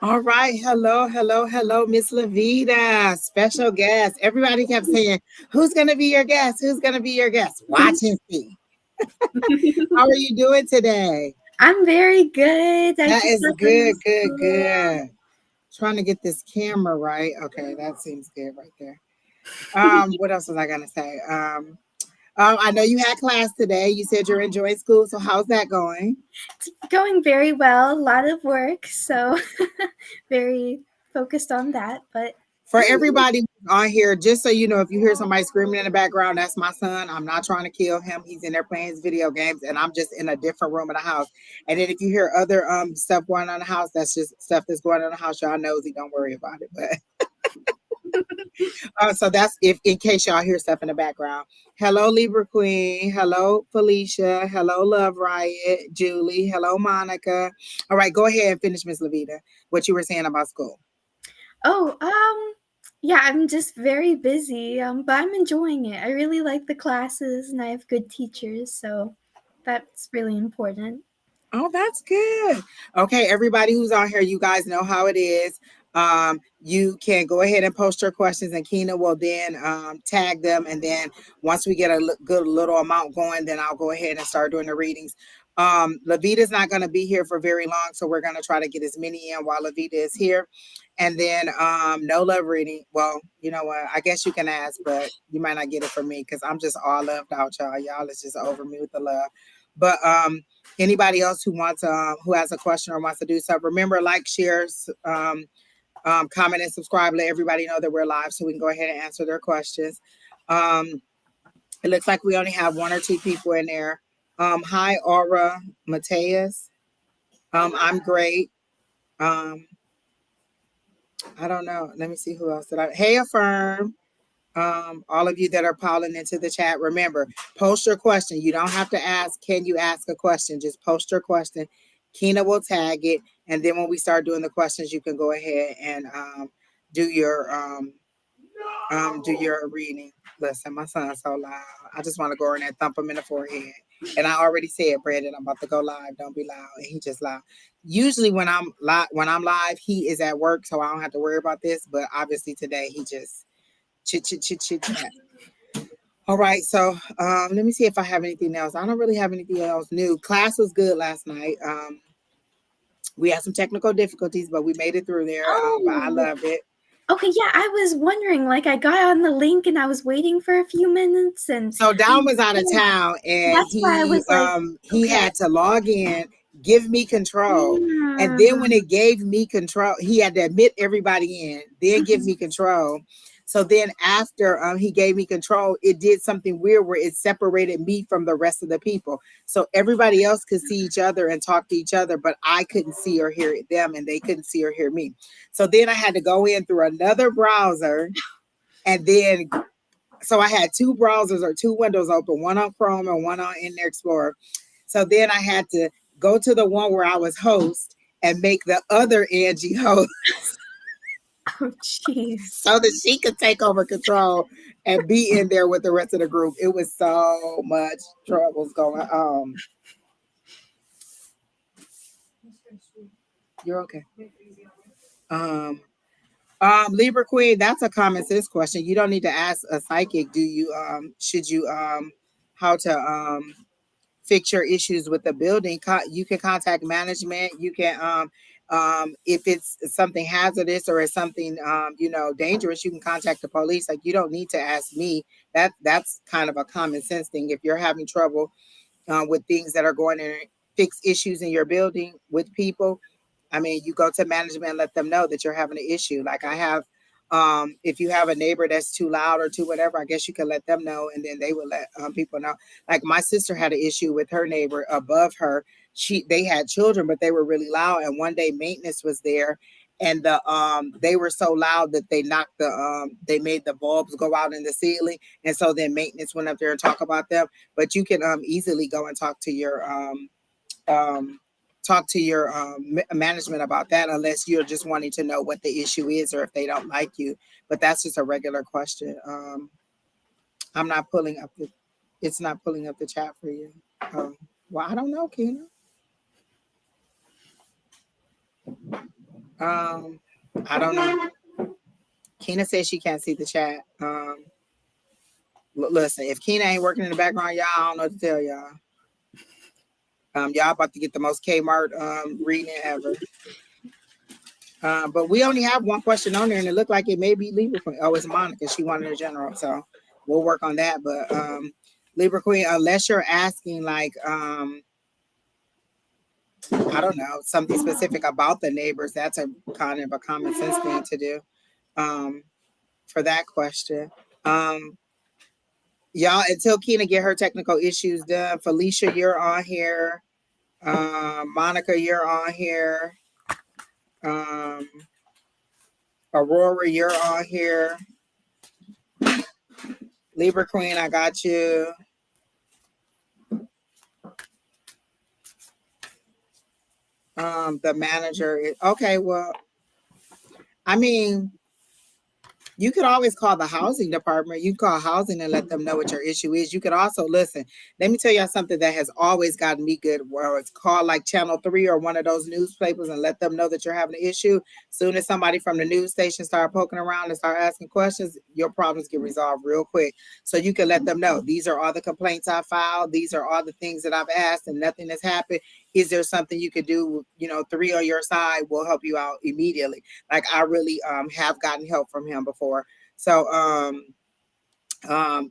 All right. Hello, Miss Lavida, special guest. Everybody kept saying, who's going to be your guest? Who's going to be your guest? Watch and see. How are you doing today? I'm very good. I That just is got done good, with good, school. good. Trying to get this camera right. Okay, that seems good right there. What else was I going to say? I know you had class today. You said you're enjoying school. So how's that going? It's going very well. A lot of work, so very focused on that. But For everybody on here, just so you know, if you hear somebody screaming in the background, that's my son. I'm not trying to kill him. He's in there playing his video games, and I'm just in a different room of the house. And then if you hear other stuff going on in the house, that's just stuff that's going on in the house. Y'all nosy, don't worry about it. But so that's if in case y'all hear stuff in the background. Hello, Libra Queen. Hello, Felicia. Hello, Love Riot. Julie. Hello, Monica. All right, go ahead and finish, Miss Lavita. What you were saying about school. oh, yeah, I'm just very busy. But I'm enjoying it. I really like the classes, and I have good teachers, so that's really important. Oh, that's good. Okay, everybody who's on here, you guys know how it is. You can go ahead and post your questions, and Keena will then tag them. And then once we get a good little amount going, then I'll go ahead and start doing the readings. Lavita's not going to be here for very long, so we're going to try to get as many in while Lavita is here. And then no love reading. Well, you know what? I guess you can ask, but you might not get it from me because I'm just all loved out, y'all. Y'all is just over me with the love. But anybody else who wants who has a question or wants to do so, remember, like, share, comment, and subscribe. Let everybody know that we're live so we can go ahead and answer their questions. It looks like we only have one or two people in there. Hi, Aura Mateus. I'm great. I don't know. Let me see who else did I. Hey, Affirm. All of you that are piling into the chat, remember, post your question. You don't have to ask, can you ask a question? Just post your question. Keena will tag it. And then when we start doing the questions, you can go ahead and do your reading. Listen, my son's so loud. I just want to go in there and thump him in the forehead. And I already said, Brandon, I'm about to go live. Don't be loud. And he just loud. Usually when I'm live, he is at work, so I don't have to worry about this. But obviously today he just chit chat. All right, so let me see if I have anything else. I don't really have anything else new. Class was good last night. We had some technical difficulties, but we made it through there. But I loved it. Okay, yeah, I was wondering, like, I got on the link and I was waiting for a few minutes, and so Don was out of town, and that's why I was like, he had to log in, give me control, and then when it gave me control, he had to admit everybody in, then give me control. So then after he gave me control, it did something weird where it separated me from the rest of the people. So everybody else could see each other and talk to each other, but I couldn't see or hear them, and they couldn't see or hear me. So then I had to go in through another browser, and then so I had two browsers or two windows open, one on Chrome and one on Internet Explorer. So then I had to go to the one where I was host and make the other Angie host. oh, jeez. So that she could take over control and be in there with the rest of the group. It was so much troubles going on. You're okay. Libra Queen, that's a common sense question. You don't need to ask a psychic. Do you should you how to fix your issues with the building? You can contact management. You can if it's something hazardous or it's something dangerous, you can contact the police. Like, you don't need to ask me. That's kind of a common sense thing. If you're having trouble with things that are going to fix issues in your building with people, I mean, you go to management and let them know that you're having an issue. Like I have, if you have a neighbor that's too loud or too whatever, I guess you can let them know, and then they will let people know. Like my sister had an issue with her neighbor above her. They had children, but they were really loud. And one day maintenance was there, and they were so loud that they knocked they made the bulbs go out in the ceiling. And so then maintenance went up there and talk about them. But you can easily go and talk to your management about that, unless you're just wanting to know what the issue is or if they don't like you. But that's just a regular question. I'm not pulling up the. It's not pulling up the chat for you. Oh, well, I don't know, Keena. Um, I don't know. Keena says she can't see the chat. Listen, if Keena ain't working in the background, y'all, I don't know what to tell y'all. Y'all about to get the most Kmart reading ever. But we only have one question on there, and it looked like it may be Libra Queen. Oh, it's Monica. She wanted a general, so we'll work on that. But Libra Queen, unless you're asking like I don't know, something specific about the neighbors, that's a kind of a common sense thing to do. For that question. Y'all, until Keena get her technical issues done, Felicia, you're on here. Monica, you're on here. Aurora, you're on here. Libra Queen, I got you. The manager is okay. Well, I mean, you could always call the housing department. You call housing and let them know what your issue is. You could also listen. Let me tell y'all something that has always gotten me good. Where it's called like Channel 3 or one of those newspapers and let them know that you're having an issue. Soon as somebody from the news station start poking around and start asking questions, your problems get resolved real quick. So you can let them know these are all the complaints I filed. These are all the things that I've asked and nothing has happened. Is there something you could do? You know, 3 on your side will help you out immediately. Like I really have gotten help from him before. So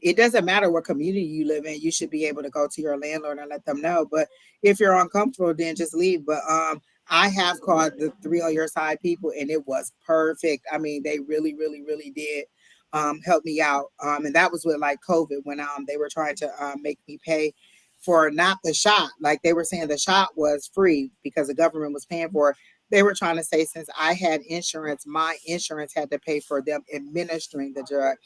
it doesn't matter what community you live in. You should be able to go to your landlord and let them know. But if you're uncomfortable, then just leave. But I have called the 3 on your side people and it was perfect. I mean, they really, really, really did help me out. And that was with like COVID when they were trying to make me pay for not the shot. Like they were saying the shot was free because the government was paying for it. They were trying to say since I had insurance, my insurance had to pay for them administering the drug.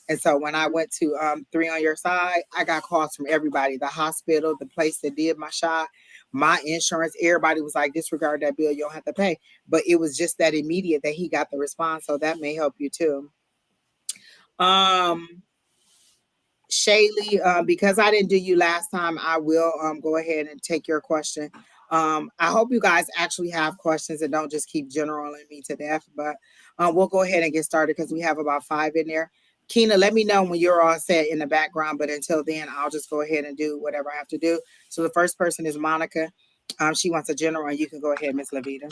And so when I went to 3 on your side, I got calls from everybody, the hospital, the place that did my shot, my insurance. Everybody was like, disregard that bill, you don't have to pay. But it was just that immediate that he got the response. So that may help you too. Um, Shaylee, because I didn't do you last time, I will go ahead and take your question. I hope you guys actually have questions and don't just keep generaling me to death. But we'll go ahead and get started because we have about 5 in there. Keena, let me know when you're all set in the background. But until then, I'll just go ahead and do whatever I have to do. So the first person is Monica. She wants a general, and you can go ahead, Miss Lavida.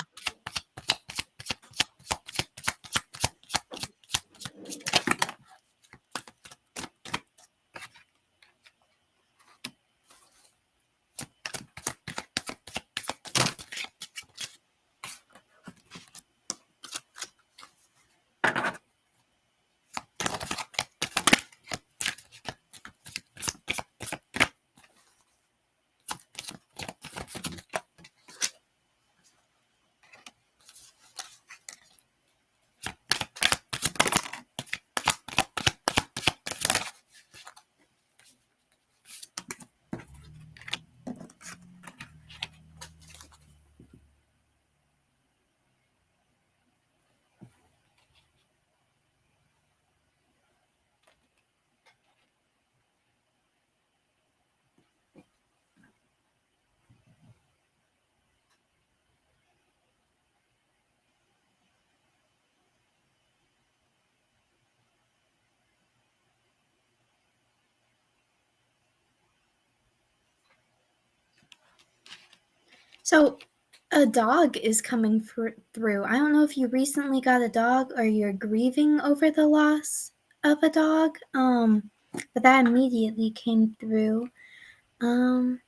So, a dog is coming through. I don't know if you recently got a dog or you're grieving over the loss of a dog. But that immediately came through. Um,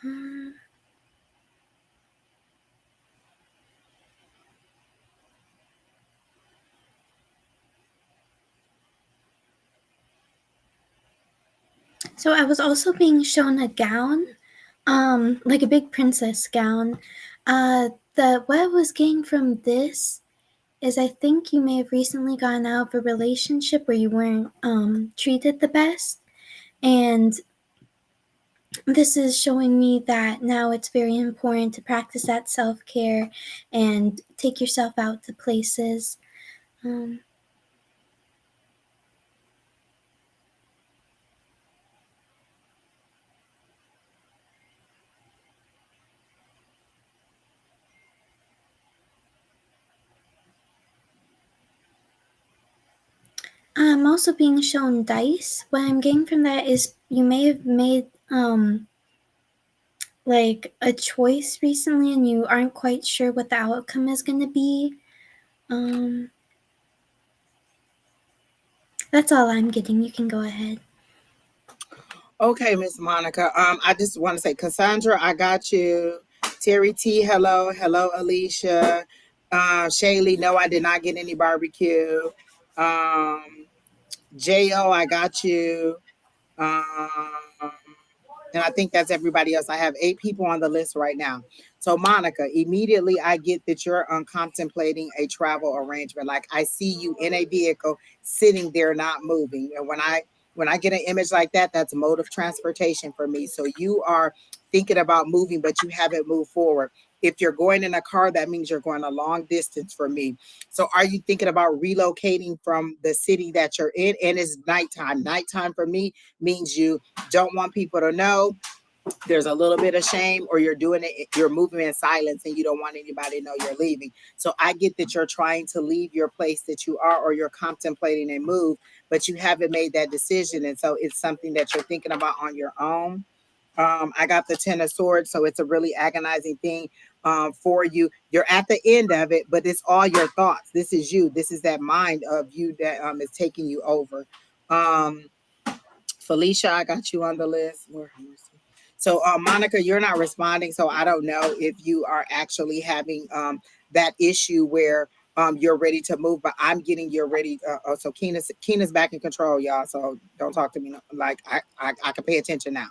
um, So I was also being shown a gown, like a big princess gown. What I was getting from this is I think you may have recently gotten out of a relationship where you weren't treated the best, and this is showing me that now it's very important to practice that self-care and take yourself out to places. Um, I'm also being shown dice. What I'm getting from that is you may have made like a choice recently and you aren't quite sure what the outcome is going to be. That's all I'm getting. You can go ahead. Okay, Miss Monica. I just want to say, Cassandra, I got you. Terry T, hello, hello, Alicia. Shaylee, no, I did not get any barbecue. Um, Jo, I got you. Um, and I think that's everybody else. I have 8 people on the list right now. So, Monica, immediately I get that you're contemplating a travel arrangement. Like I see you in a vehicle sitting there not moving. And when I get an image like that, that's mode of transportation for me. So you are thinking about moving, but you haven't moved forward. If you're going in a car, that means you're going a long distance for me. So are you thinking about relocating from the city that you're in? And it's nighttime. Nighttime for me means you don't want people to know. There's a little bit of shame, or you're doing it, you're moving in silence and you don't want anybody to know you're leaving. So I get that you're trying to leave your place that you are, or you're contemplating a move, but you haven't made that decision. And so it's something that you're thinking about on your own. I got the Ten of Swords, so it's a really agonizing thing for you. You're at the end of it, but it's all your thoughts. This is you. This is that mind of you that is taking you over. Um, Felicia, I got you on the list. So, Monica, you're not responding, so I don't know if you are actually having that issue where you're ready to move, but I'm getting you're ready. So Keena's back in control, y'all. So don't talk to me like I can pay attention now.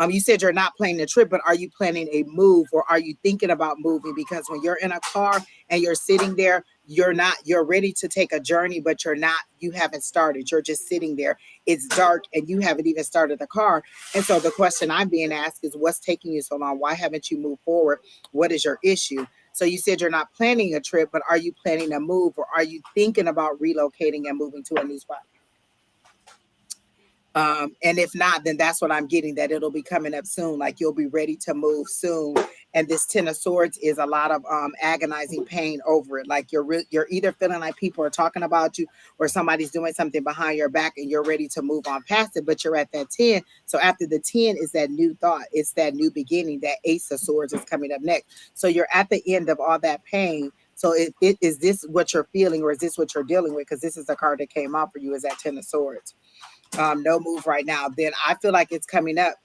You said you're not planning a trip, but are you planning a move, or are you thinking about moving? Because when you're in a car and you're sitting there, you're ready to take a journey, but you haven't started. You're just sitting there. It's dark and you haven't even started the car. And so the question I'm being asked is, what's taking you so long? Why haven't you moved forward? What is your issue? So you said you're not planning a trip, but are you planning a move, or are you thinking about relocating and moving to a new spot? And if not, then that's what I'm getting, that it'll be coming up soon. Like you'll be ready to move soon. And this Ten of Swords is a lot of agonizing pain over it. Like you're either feeling like people are talking about you, or somebody's doing something behind your back, and you're ready to move on past it, but you're at that 10. So after the 10 is that new thought. It's that new beginning. That Ace of Swords is coming up next. So you're at the end of all that pain. So is this what you're feeling, or is this what you're dealing with? Because this is the card that came out for you, is that Ten of Swords. No move right now. Then I feel like it's coming up,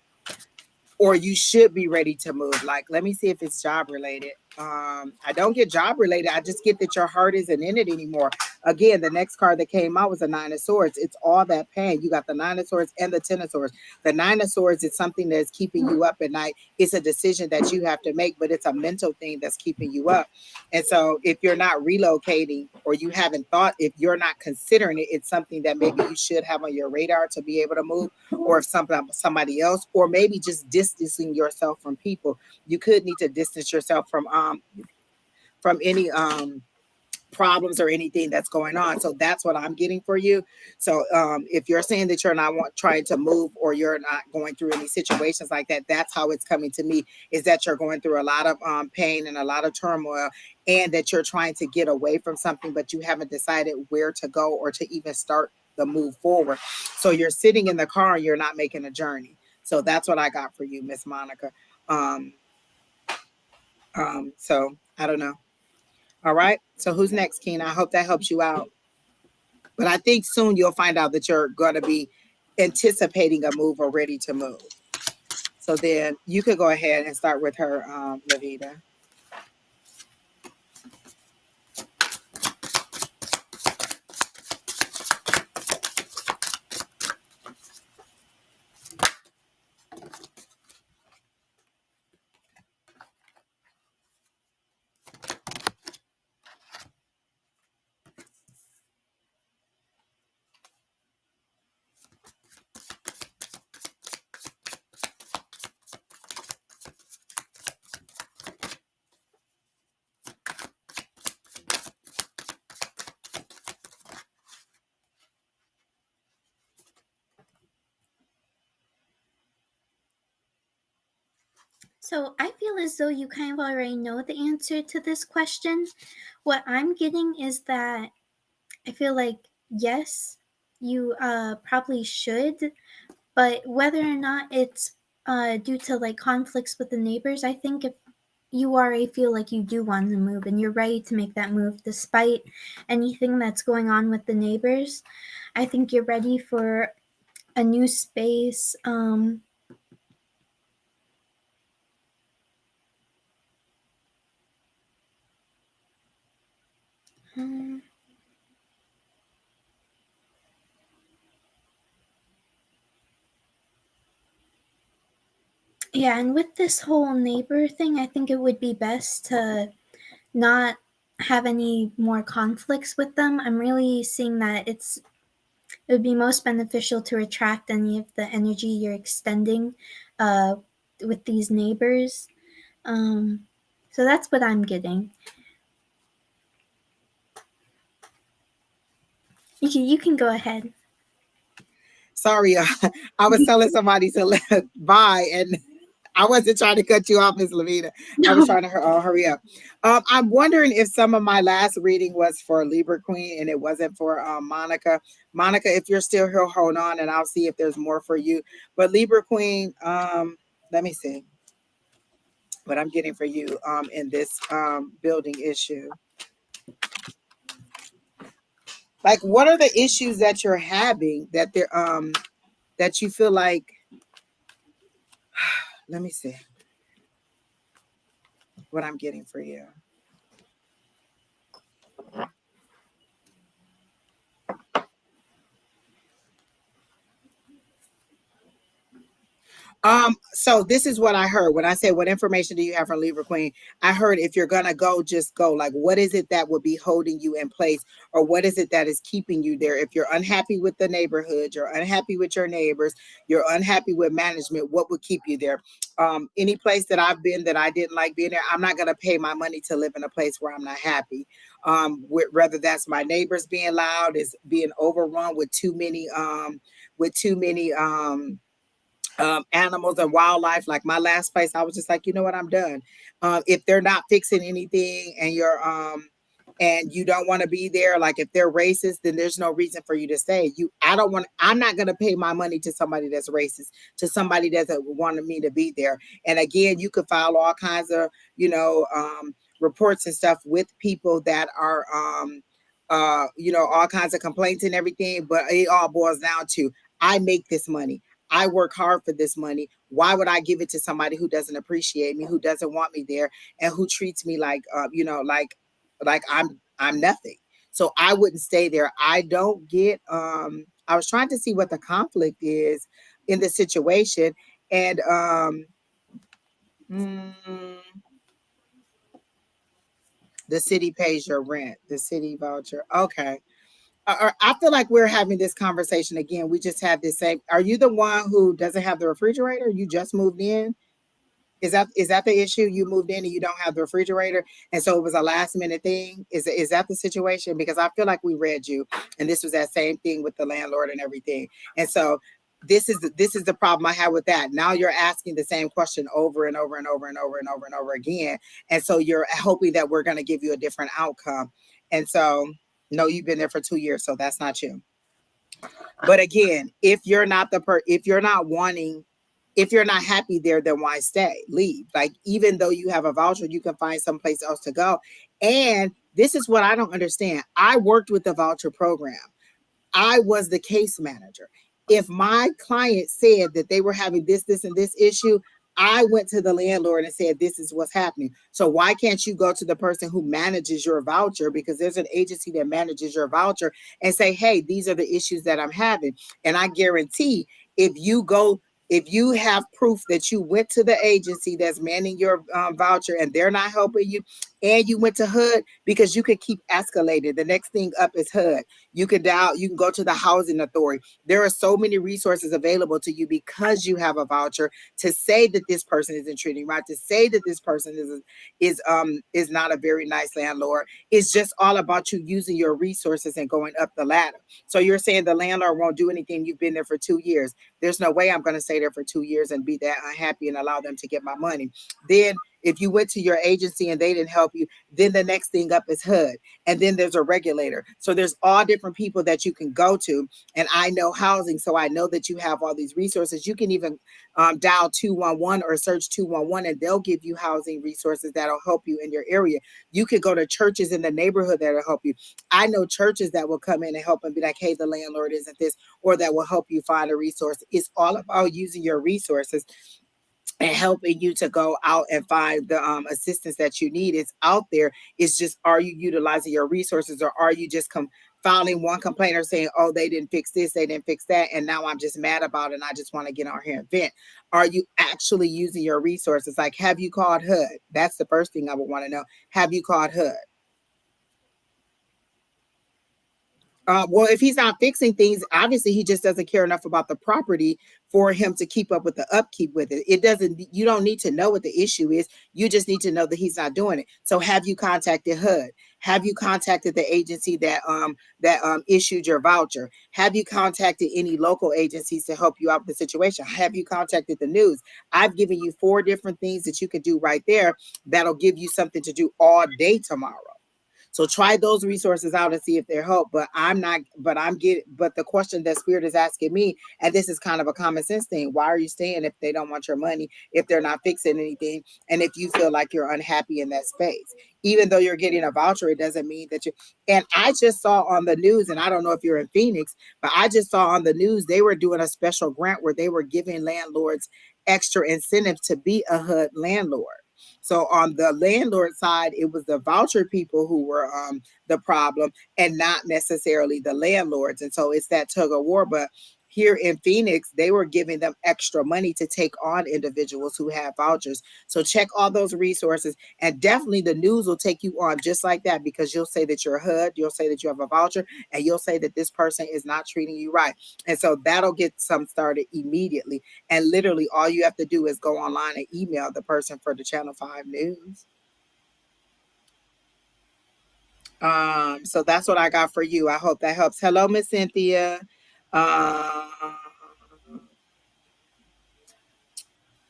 or you should be ready to move. Like, let me see if it's job related. I don't get job related. I just get that your heart isn't in it anymore. Again, the next card that came out was the Nine of Swords. It's all that pain. You got the Nine of Swords and the Ten of Swords. The Nine of Swords is something that's keeping you up at night. It's a decision that you have to make, but it's a mental thing that's keeping you up. And so if you're not relocating, or you haven't thought, if you're not considering it, it's something that maybe you should have on your radar to be able to move, or if somebody else, or maybe just distancing yourself from people. You could need to distance yourself from any problems or anything that's going on. So that's what I'm getting for you. So if you're saying that you're not trying to move, or you're not going through any situations like that, that's how it's coming to me, is that you're going through a lot of pain and a lot of turmoil, and that you're trying to get away from something, but you haven't decided where to go, or to even start the move forward. So you're sitting in the car and you're not making a journey. So that's what I got for you, Miss Monica. Um, so I don't know. All right. So who's next, Keena? I hope that helps you out. But I think soon you'll find out that you're going to be anticipating a move or ready to move. So then you could go ahead and start with her, Lavida. So I feel as though you kind of already know the answer to this question. What I'm getting is that I feel like, yes, you probably should, but whether or not it's due to like conflicts with the neighbors, I think if you already feel like you do want to move and you're ready to make that move despite anything that's going on with the neighbors, I think you're ready for a new space. Um, yeah, and with this whole neighbor thing, I think it would be best to not have any more conflicts with them. I'm really seeing that it would be most beneficial to retract any of the energy you're extending uh, with these neighbors. Um, so that's what I'm getting. You can go ahead. Sorry, I was telling somebody to bye, and I wasn't trying to cut you off, Miss Lavida. I was No. trying to hurry up. I'm wondering if some of my last reading was for Libra Queen and it wasn't for Monica. Monica, if you're still here, hold on, and I'll see if there's more for you. But Libra Queen, let me see what I'm getting for you in this building issue. Like, what are the issues that you're having that you feel like? Let me see what I'm getting for you. So this is what I heard when I said, what information do you have from Libra Queen? I heard if you're gonna go, just go. Like, what is it that would be holding you in place, or what is it that is keeping you there? If you're unhappy with the neighborhood, you're unhappy with your neighbors, you're unhappy with management, what would keep you there? Any place that I've been that I didn't like being there, I'm not gonna pay my money to live in a place where I'm not happy. Whether that's my neighbors being loud, is being overrun with too many animals and wildlife. Like my last place, I was just like, you know what, I'm done. If they're not fixing anything and you don't want to be there, like if they're racist, then there's no reason for you to stay. I'm not going to pay my money to somebody that's racist, to somebody that doesn't want me to be there. And again, you could file all kinds of, reports and stuff with people that are, all kinds of complaints and everything, but it all boils down to, I make this money. I work hard for this money. Why would I give it to somebody who doesn't appreciate me, who doesn't want me there, and who treats me like, like I'm nothing? So I wouldn't stay there. I don't get. I was trying to see what the conflict is in the situation, and mm, the city pays your rent. The city voucher. Okay. I feel like we're having this conversation again. We just have this same. Are you the one who doesn't have the refrigerator? You just moved in. Is that the issue? You moved in and you don't have the refrigerator, and so it was a last minute thing. Is that the situation? Because I feel like we read you, and this was that same thing with the landlord and everything. And so this is the problem I have with that. Now you're asking the same question over and over and over and over and over and over again, and so you're hoping that we're going to give you a different outcome. And so no, you've been there for 2 years, so that's not you. But again, if you're not wanting, if you're not happy there, then why stay? Leave. Like, even though you have a voucher, you can find someplace else to go. And this is what I don't understand. I worked with the voucher program. I was the case manager. If my client said that they were having this, and this issue, I went to the landlord and said, this is what's happening. So why can't you go to the person who manages your voucher? Because there's an agency that manages your voucher, and say, hey, these are the issues that I'm having. And I guarantee if you have proof that you went to the agency that's manning your voucher and they're not helping you, and you went to HUD, because you could keep escalating. The next thing up is HUD. You can dial, you can go to the housing authority. There are so many resources available to you because you have a voucher, to say that this person isn't treating right, to say that this person is not a very nice landlord. It's just all about you using your resources and going up the ladder. So you're saying the landlord won't do anything. You've been there for 2 years. There's no way I'm going to stay there for 2 years and be that unhappy and allow them to get my money. Then if you went to your agency and they didn't help you, then the next thing up is HUD. And then there's a regulator. So there's all different people that you can go to. And I know housing, so I know that you have all these resources. You can even dial 211 or search 211, and they'll give you housing resources that'll help you in your area. You could go to churches in the neighborhood that'll help you. I know churches that will come in and help and be like, hey, the landlord isn't this, or that will help you find a resource. It's all about using your resources and helping you to go out and find the assistance that you need. It's out there. It's just, are you utilizing your resources, or are you just filing one complaint or saying, oh, they didn't fix this, they didn't fix that, and now I'm just mad about it and I just want to get on here and vent? Are you actually using your resources? Like, have you called HUD? That's the first thing I would want to know. Have you called HUD? Well, if he's not fixing things, obviously he just doesn't care enough about the property for him to keep up with the upkeep with it. It doesn't, you don't need to know what the issue is. You just need to know that he's not doing it. So have you contacted HUD? Have you contacted the agency that issued your voucher? Have you contacted any local agencies to help you out with the situation? Have you contacted the news? I've given you 4 different things that you can do right there that'll give you something to do all day tomorrow. So try those resources out and see if they're help. But but the question that Spirit is asking me, and this is kind of a common sense thing: why are you staying if they don't want your money, if they're not fixing anything, and if you feel like you're unhappy in that space? Even though you're getting a voucher, it doesn't mean that you. And I just saw on the news, and I don't know if you're in Phoenix, but I just saw on the news they were doing a special grant where they were giving landlords extra incentives to be a HUD landlord. So on the landlord side, it was the voucher people who were the problem, and not necessarily the landlords. And so it's that tug of war. But here in Phoenix, they were giving them extra money to take on individuals who have vouchers. So check all those resources, and definitely the news will take you on just like that, because you'll say that you're HUD, you'll say that you have a voucher, and you'll say that this person is not treating you right. And so that'll get some started immediately. And literally all you have to do is go online and email the person for the Channel 5 News. So that's what I got for you. I hope that helps. Hello, Miss Cynthia. Um,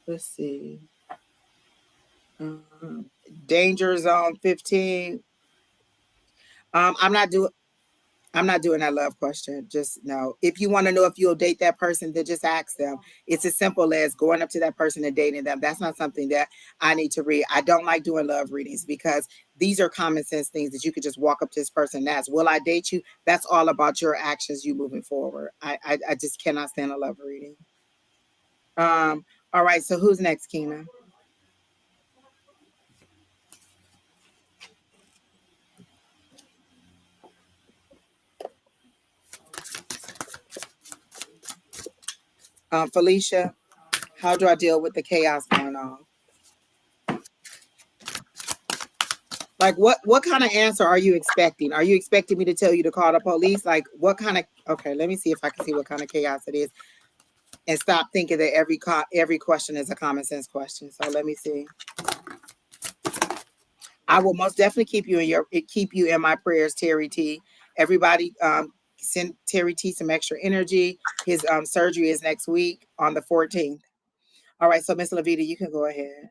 let's see. Um, Danger Zone 15. I'm not doing. I'm not doing that love question. Just no. If you want to know if you'll date that person, then just ask them. It's as simple as going up to that person and dating them. That's not something that I need to read. I don't like doing love readings, because these are common sense things that you could just walk up to this person and ask, will I date you? That's all about your actions, you moving forward. I just cannot stand a love reading. All right. So who's next, Keena? Felicia, how do I deal with the chaos going on? Like what kind of answer are you expecting? Are you expecting me to tell you to call the police? Like what kind of, okay, let me see if I can see what kind of chaos it is, and stop thinking that every question is a common sense question. So let me see. I will most definitely keep you in my prayers, Terry T. Everybody send Terry T some extra energy. His surgery is next week on the 14th. All right, so Miss Lavida, you can go ahead.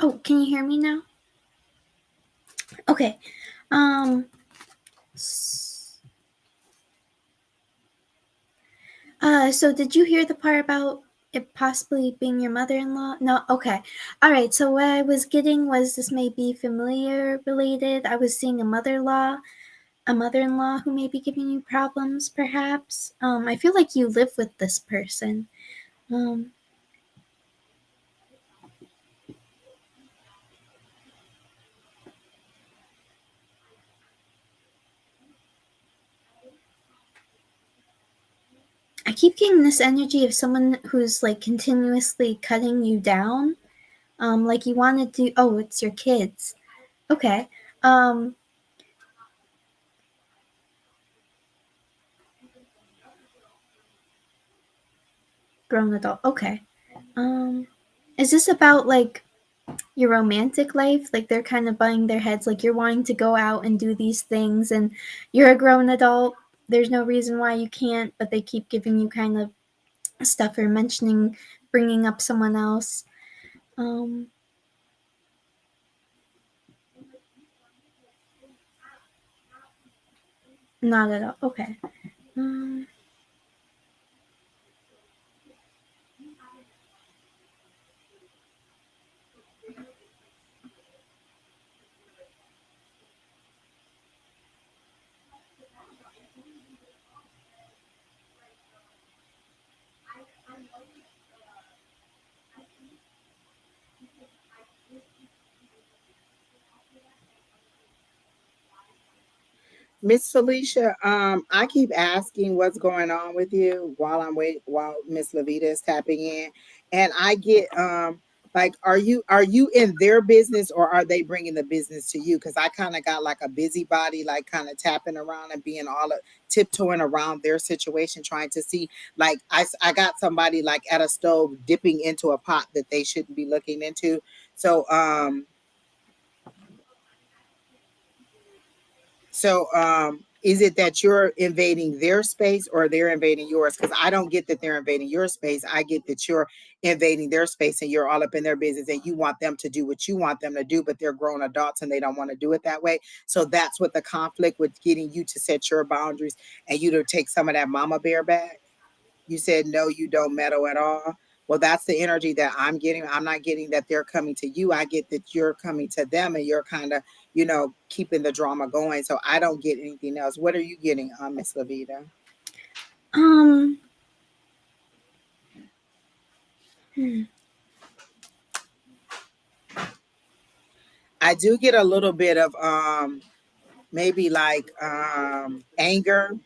Oh, can you hear me now? Okay. So did you hear the part about it possibly being your mother-in-law? No? Okay. All right. So what I was getting was this may be familiar related. I was seeing a mother-in-law a mother-in-law who may be giving you problems, perhaps. I feel like you live with this person. Um, I keep getting this energy of someone who's like continuously cutting you down. Like you want to do. Oh, it's your kids. Okay. Um, grown adult. Okay. Um, is this about like your romantic life? Like they're kind of butting their heads, like you're wanting to go out and do these things, and you're a grown adult. There's no reason why you can't, but they keep giving you kind of stuff or mentioning, bringing up someone else. Um, not at all. Okay. Um, Miss Felicia, I keep asking what's going on with you while I'm waiting, while Miss Lavida is tapping in, and I get like, are you in their business or are they bringing the business to you? Because I kind of got like a busybody, like kind of tapping around and being all tiptoeing around their situation, trying to see. Like I got somebody like at a stove dipping into a pot that they shouldn't be looking into. So is it that you're invading their space or they're invading yours? Because I don't get that they're invading your space. I get that you're invading their space and you're all up in their business and you want them to do what you want them to do, but they're grown adults and they don't want to do it that way. So that's what the conflict with getting you to set your boundaries and you to take some of that mama bear back. You said no, you don't meddle at all. Well, that's the energy that I'm getting. I'm not getting that they're coming to you. I get that you're coming to them and you're kind of, keeping the drama going. So I don't get anything else. What are you getting, Miss Lavita? um, hmm. I do get a little bit of maybe like anger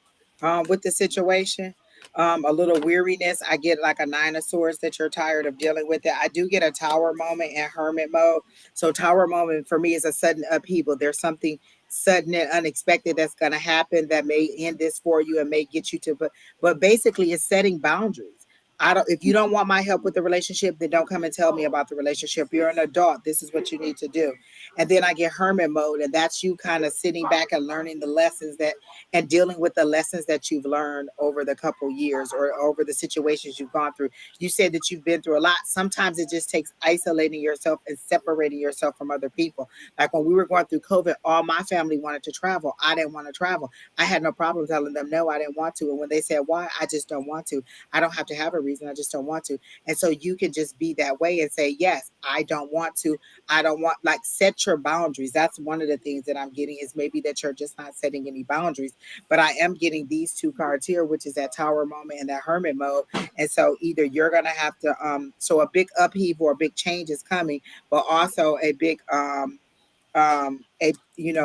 with the situation, a little weariness. I get like a nine of swords that you're tired of dealing with it. I do get a tower moment and hermit mode. So tower moment for me is a sudden upheaval. There's something sudden and unexpected that's going to happen that may end this for you and may get you to, but basically it's setting boundaries. I don't, if you don't want my help with the relationship, then don't come and tell me about the relationship. You're an adult. This is what you need to do. And then I get hermit mode, and that's you kind of sitting back and learning the lessons that and dealing with the lessons that you've learned over the couple years or over the situations you've gone through. You said that you've been through a lot. Sometimes it just takes isolating yourself and separating yourself from other people. Like when we were going through COVID, all my family wanted to travel. I didn't want to travel. I had no problem telling them no, I didn't want to. And when they said why, I just don't want to. I don't have to have a reason. I just don't want to. And so you can just be that way and say, yes, I don't want to. I don't want, like, set your boundaries. That's one of the things that I'm getting is maybe that you're just not setting any boundaries. But I am getting these two cards here, which is that tower moment and that hermit mode. And so either you're gonna have to so a big upheaval or a big change is coming, but also a big a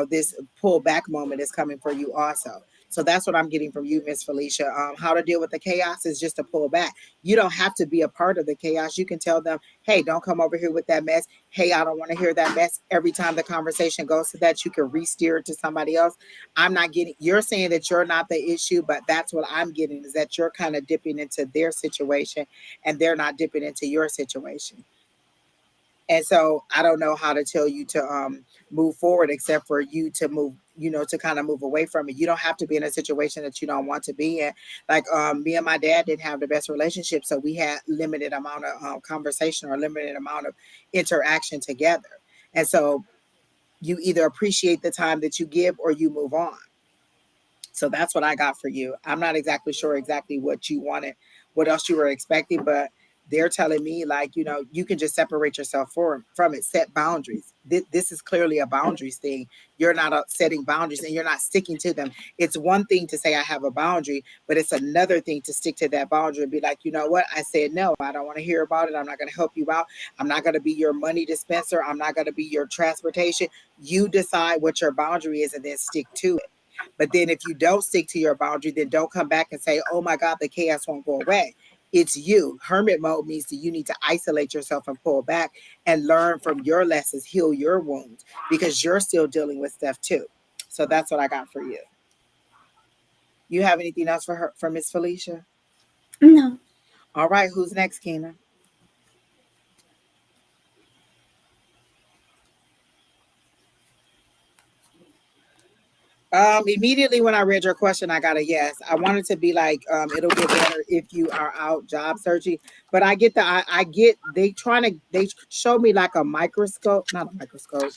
this pull back moment is coming for you also. So that's what I'm getting from you, Miss Felicia. How to deal with the chaos is just to pull back. You don't have to be a part of the chaos. You can tell them, hey, don't come over here with that mess. Hey, I don't want to hear that mess. Every time the conversation goes to that, you can re-steer it to somebody else. I'm not getting, you're saying that you're not the issue, but that's what I'm getting is that you're kind of dipping into their situation and they're not dipping into your situation. And so I don't know how to tell you to move forward except for you to move, to kind of move away from it. You don't have to be in a situation that you don't want to be in. Like me and my dad didn't have the best relationship, so we had limited amount of conversation or limited amount of interaction together. And so you either appreciate the time that you give or you move on. So that's what I got for you. I'm not exactly sure exactly what you wanted, what else you were expecting, but they're telling me like, you can just separate yourself from it, set boundaries. This is clearly a boundaries thing. You're not setting boundaries and you're not sticking to them. It's one thing to say I have a boundary, but it's another thing to stick to that boundary and be like, you know what, I said no, I don't want to hear about it, I'm not going to help you out, I'm not going to be your money dispenser, I'm not going to be your transportation. You decide what your boundary is and then stick to it. But then if you don't stick to your boundary, then don't come back and say, oh my God, the chaos won't go away. It's you. Hermit mode means that you need to isolate yourself and pull back and learn from your lessons, heal your wounds, because you're still dealing with stuff too. So that's what I got for you. You have anything else for her, for Miss Felicia? No. All right, who's next, Keena? Immediately when I read your question, I got a yes. I wanted to be like, it'll get better if you are out job searching. But I get I get they show me like a microscope, not a microscope.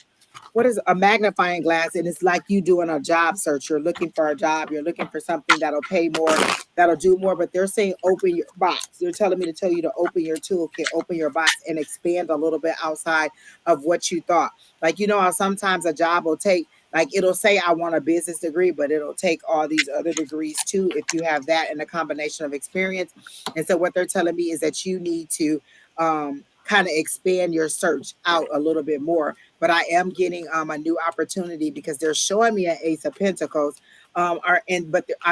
What is a magnifying glass? And it's like you doing a job search. You're looking for a job. You're looking for something that'll pay more, that'll do more. But they're saying open your box. They're telling me to tell you to open your toolkit, open your box, and expand a little bit outside of what you thought. Like, how sometimes a job will take, like, it'll say I want a business degree, but it'll take all these other degrees too if you have that and a combination of experience. And so what they're telling me is that you need to kind of expand your search out a little bit more. But I am getting a new opportunity because they're showing me an Ace of Pentacles. I'm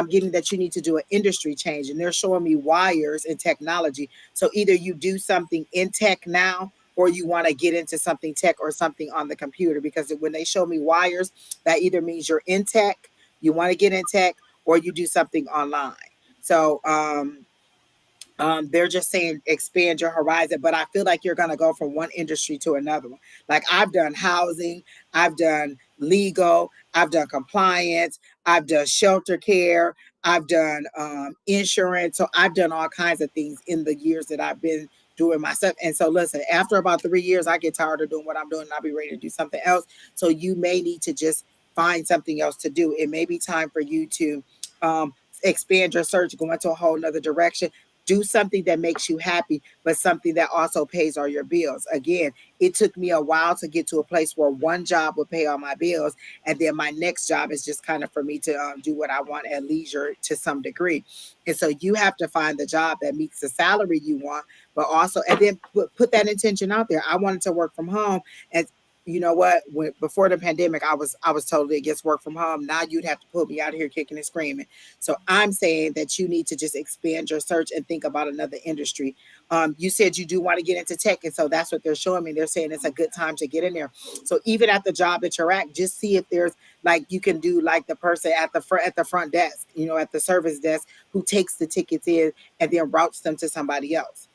getting that you need to do an industry change, and they're showing me wires and technology. So either you do something in tech now, or you want to get into something tech or something on the computer. Because when they show me wires, that either means you're in tech, you want to get in tech, or you do something online. So they're just saying expand your horizon, but I feel like you're going to go from one industry to another one. Like I've done housing, I've done legal, I've done compliance, I've done shelter care, I've done insurance. So I've done all kinds of things in the years that I've been doing myself. And so listen, after about 3 years, I get tired of doing what I'm doing and I'll be ready to do something else. So you may need to just find something else to do. It may be time for you to expand your search, go into a whole nother direction, do something that makes you happy, but something that also pays all your bills. Again, it took me a while to get to a place where one job would pay all my bills, and then my next job is just kind of for me to do what I want at leisure to some degree. And so you have to find the job that meets the salary you want, but also, and then put that intention out there. I wanted to work from home, and you know what? Before the pandemic, I was totally against work from home. Now you'd have to put me out here kicking and screaming. So I'm saying that you need to just expand your search and think about another industry. You said you do want to get into tech, and so that's what they're showing me. They're saying it's a good time to get in there. So even at the job that you're at, just see if there's like you can do like the person at the front desk, at the service desk who takes the tickets in and then routes them to somebody else,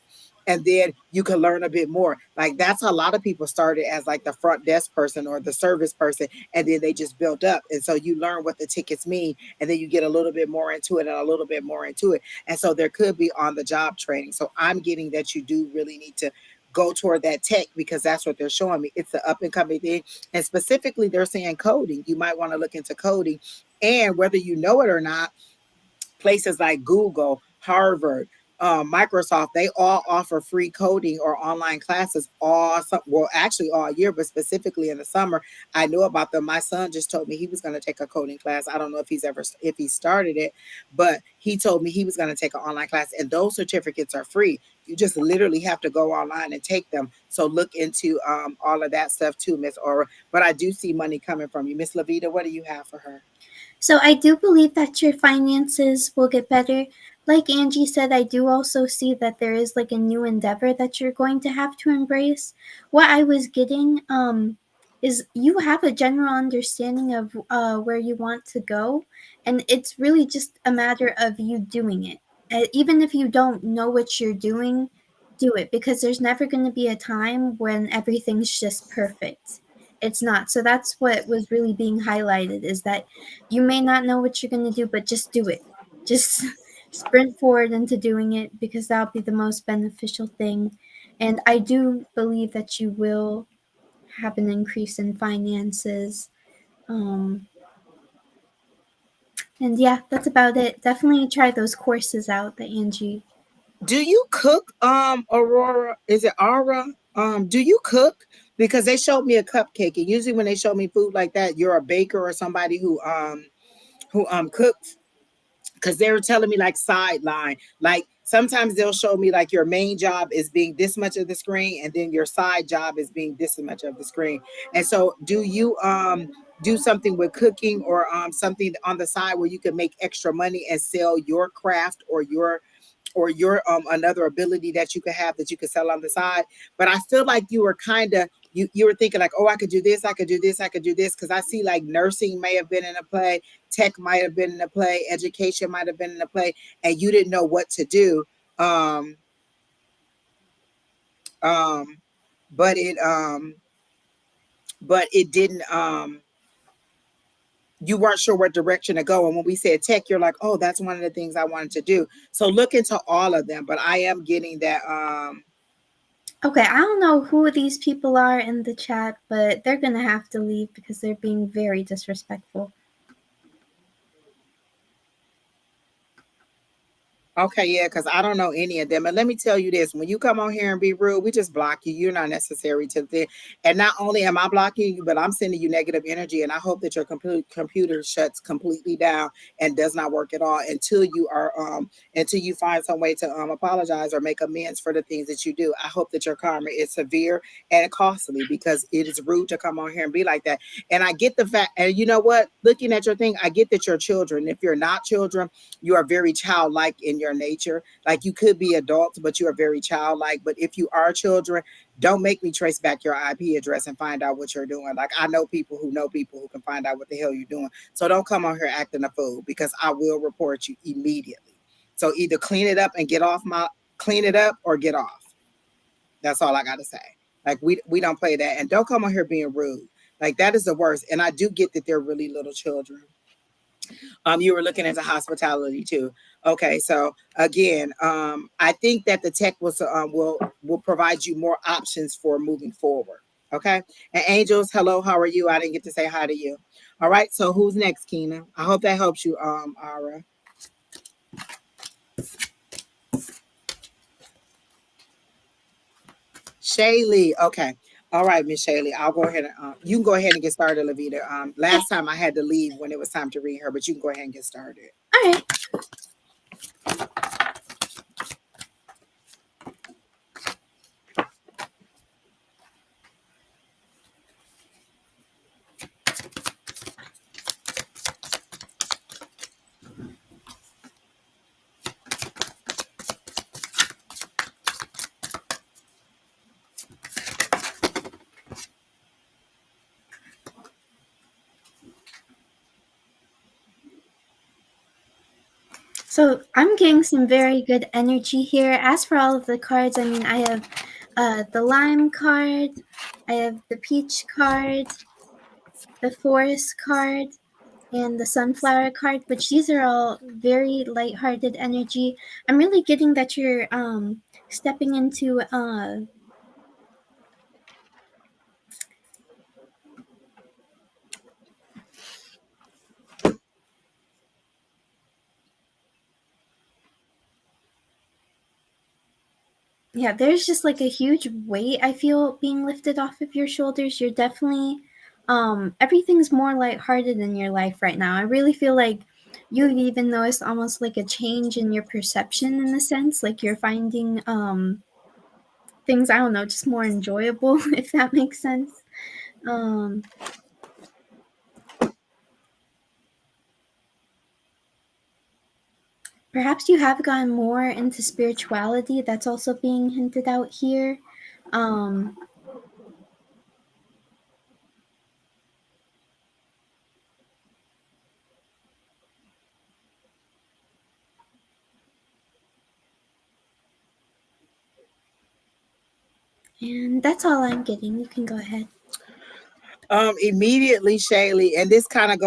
and then you can learn a bit more. Like that's a lot of people started as like the front desk person or the service person, and then they just built up. And so you learn what the tickets mean, and then you get a little bit more into it and a little bit more into it. And so there could be on the job training. So I'm getting that you do really need to go toward that tech because that's what they're showing me. It's the up and coming thing. And specifically, they're saying coding. You might want to look into coding. And whether you know it or not, places like Google, Harvard, Microsoft, they all offer free coding or online classes well, actually all year, but specifically in the summer. I know about them. My son just told me he was going to take a coding class. I don't know if he started it, but he told me he was going to take an online class, and those certificates are free. You just literally have to go online and take them. So look into all of that stuff too, Miss Aura. But I do see money coming from you. Miss Lavida, what do you have for her? So I do believe that your finances will get better. Like Angie said, I do also see that there is like a new endeavor that you're going to have to embrace. What I was getting is you have a general understanding of where you want to go, and it's really just a matter of you doing it. Even if you don't know what you're doing, do it, because there's never going to be a time when everything's just perfect. It's not. So that's what was really being highlighted, is that you may not know what you're going to do, but just do it. Just sprint forward into doing it, because that'll be the most beneficial thing. And I do believe that you will have an increase in finances. Um, and yeah, that's about it. Definitely try those courses out that Angie Do you cook, Aurora? Is it Aura? Do you cook? Because they showed me a cupcake, and usually when they show me food like that, you're a baker or somebody who cooks. Because they were telling me like sideline, like sometimes they'll show me like your main job is being this much of the screen, and then your side job is being this much of the screen. And so, do you do something with cooking or something on the side where you can make extra money and sell your craft or your another ability that you could have that you could sell on the side? But I feel like you were kind of you were thinking like, oh, I could do this, I could do this, I could do this, because I see like nursing may have been in a play, tech might have been in a play, education might have been in a play, and you didn't know what to do. um um but it didn't you weren't sure what direction to go. And when we said tech, you're like, oh, that's one of the things I wanted to do. So look into all of them. But I am getting that Okay, I don't know who these people are in the chat, but they're gonna have to leave because they're being very disrespectful. Okay, yeah, because I don't know any of them. And let me tell you this, when you come on here and be rude, we just block you. You're not necessary to the and not only am I blocking you, but I'm sending you negative energy. And I hope that your computer shuts completely down and does not work at all until you find some way to apologize or make amends for the things that you do. I hope that your karma is severe and costly, because it is rude to come on here and be like that. And I get the fact, and you know what? Looking at your thing, I get that you're children. If you're not children, you are very childlike in your nature. Like you could be adults, but you are very childlike. But if you are children, don't make me trace back your IP address and find out what you're doing. Like I know people who can find out what the hell you're doing. So don't come on here acting a fool, because I will report you immediately. So either clean it up or get off. That's all I gotta say. Like we don't play that, and don't come on here being rude. Like that is the worst. And I do get that they're really little children. You were looking into hospitality too. Okay, so again, I think that the tech will provide you more options for moving forward. Okay, and Angels, hello, how are you? I didn't get to say hi to you. All right, so who's next, Keena? I hope that helps you, Ara. Shaylee. Okay. All right, Miss Shaylee. I'll go ahead and you can go ahead and get started, Lavida. Last time I had to leave when it was time to read her, but you can go ahead and get started. All right. So I'm getting some very good energy here. As for all of the cards, I mean, I have the lime card, I have the peach card, the forest card, and the sunflower card, which these are all very lighthearted energy. I'm really getting that you're stepping into yeah, there's just like a huge weight I feel being lifted off of your shoulders. You're definitely everything's more lighthearted in your life right now. I really feel like you've even noticed almost like a change in your perception in a sense, like you're finding things, I don't know, just more enjoyable, if that makes sense. Um Perhaps you have gotten more into spirituality. That's also being hinted out here. Um and that's all I'm getting. You can go ahead. Immediately, Shaylee, and this kind of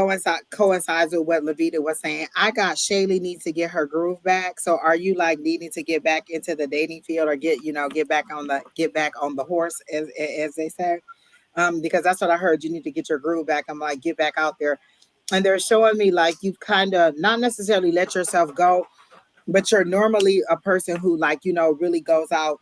coincides with what Lavita was saying. I got Shaylee needs to get her groove back. So, are you like needing to get back into the dating field, or get back on the horse, as they say? Because that's what I heard. You need to get your groove back. I'm like, get back out there. And they're showing me like you've kind of not necessarily let yourself go, but you're normally a person who, like, really goes out,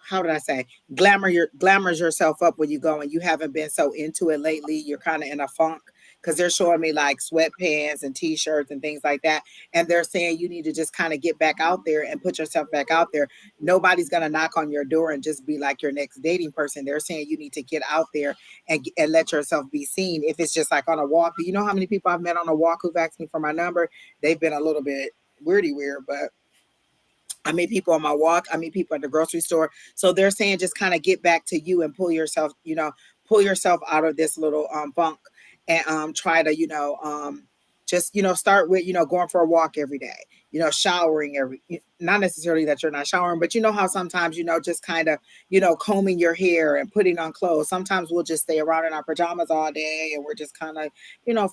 how did I say, glamours yourself up when you go, and you haven't been so into it lately. You're kind of in a funk because they're showing me like sweatpants and t-shirts and things like that. And they're saying you need to just kind of get back out there and put yourself back out there. Nobody's gonna knock on your door and just be like your next dating person. They're saying you need to get out there and let yourself be seen. If it's just like on a walk, do you know how many people I've met on a walk who've asked me for my number? They've been a little bit weird, but I meet people on my walk. I meet people at the grocery store. So they're saying just kind of get back to you and pull yourself out of this little funk, and try to, just, start with, going for a walk every day, showering not necessarily that you're not showering, but you know how sometimes, just kind of, combing your hair and putting on clothes. Sometimes we'll just stay around in our pajamas all day and we're just kind of,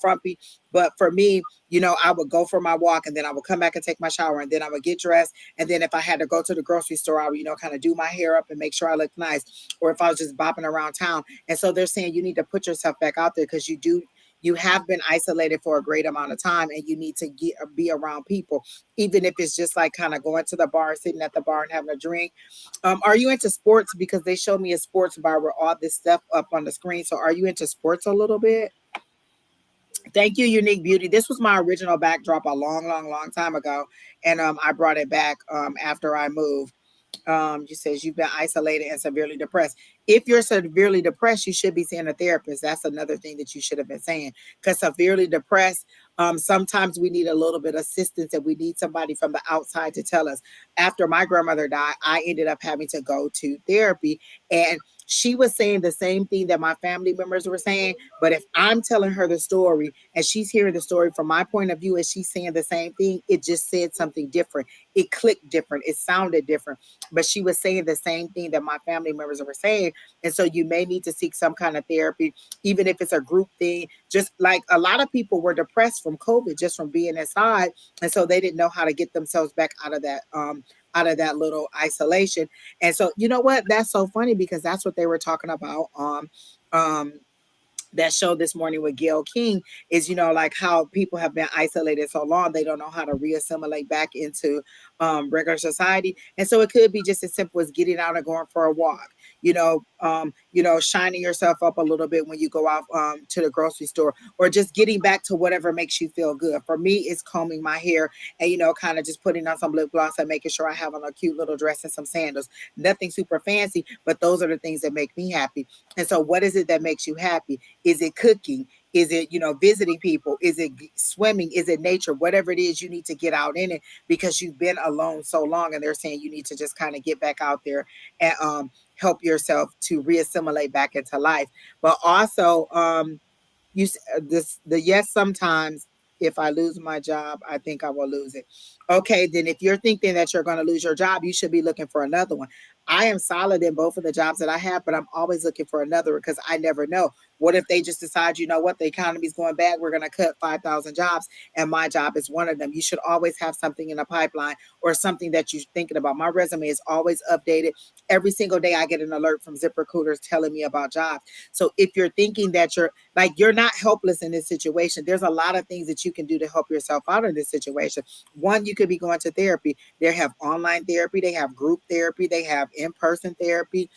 frumpy. But for me, I would go for my walk, and then I would come back and take my shower, and then I would get dressed. And then if I had to go to the grocery store, I would, kind of do my hair up and make sure I look nice. Or if I was just bopping around town. And so they're saying you need to put yourself back out there because you have been isolated for a great amount of time, and you need to be around people, even if it's just like kind of going to the bar, sitting at the bar and having a drink. Are you into sports? Because they showed me a sports bar with all this stuff up on the screen. So are you into sports a little bit? Thank you, Unique Beauty. This was my original backdrop a long time ago, and I brought it back after I moved. You says you've been isolated and severely depressed. If you're severely depressed, you should be seeing a therapist. That's another thing that you should have been saying. Because severely depressed, sometimes we need a little bit of assistance, and we need somebody from the outside to tell us. After my grandmother died, I ended up having to go to therapy, and she was saying the same thing that my family members were saying. But if I'm telling her the story and she's hearing the story from my point of view and she's saying the same thing, it just said something different. It clicked different. It sounded different. But she was saying the same thing that my family members were saying. And so you may need to seek some kind of therapy, even if it's a group thing. Just like a lot of people were depressed from COVID, just from being inside. And so they didn't know how to get themselves back out of that little isolation. And so, you know what? That's so funny because that's what they were talking about um that show this morning with Gail King is, like how people have been isolated so long, they don't know how to reassimilate back into regular society. And so it could be just as simple as getting out and going for a walk, shining yourself up a little bit when you go out to the grocery store, or just getting back to whatever makes you feel good. For me, it's combing my hair and, kind of just putting on some lip gloss and making sure I have on a cute little dress and some sandals. Nothing super fancy, but those are the things that make me happy. And so what is it that makes you happy? Is it cooking? Is it, visiting people? Is it swimming? Is it nature? Whatever it is, you need to get out in it because you've been alone so long. And they're saying you need to just kind of get back out there and help yourself to reassimilate back into life. But also, the yes, sometimes if I lose my job, I think I will lose it. Okay, then if you're thinking that you're going to lose your job, you should be looking for another one. I am solid in both of the jobs that I have, but I'm always looking for another because I never know. What if they just decide, what, the economy's going bad, we're going to cut 5,000 jobs, and my job is one of them. You should always have something in the pipeline or something that you're thinking about. My resume is always updated. Every single day I get an alert from ZipRecruiters telling me about jobs. So if you're thinking that you're not helpless in this situation, there's a lot of things that you can do to help yourself out of this situation. One, you could be going to therapy. They have online therapy, they have group therapy, they have in-person therapy.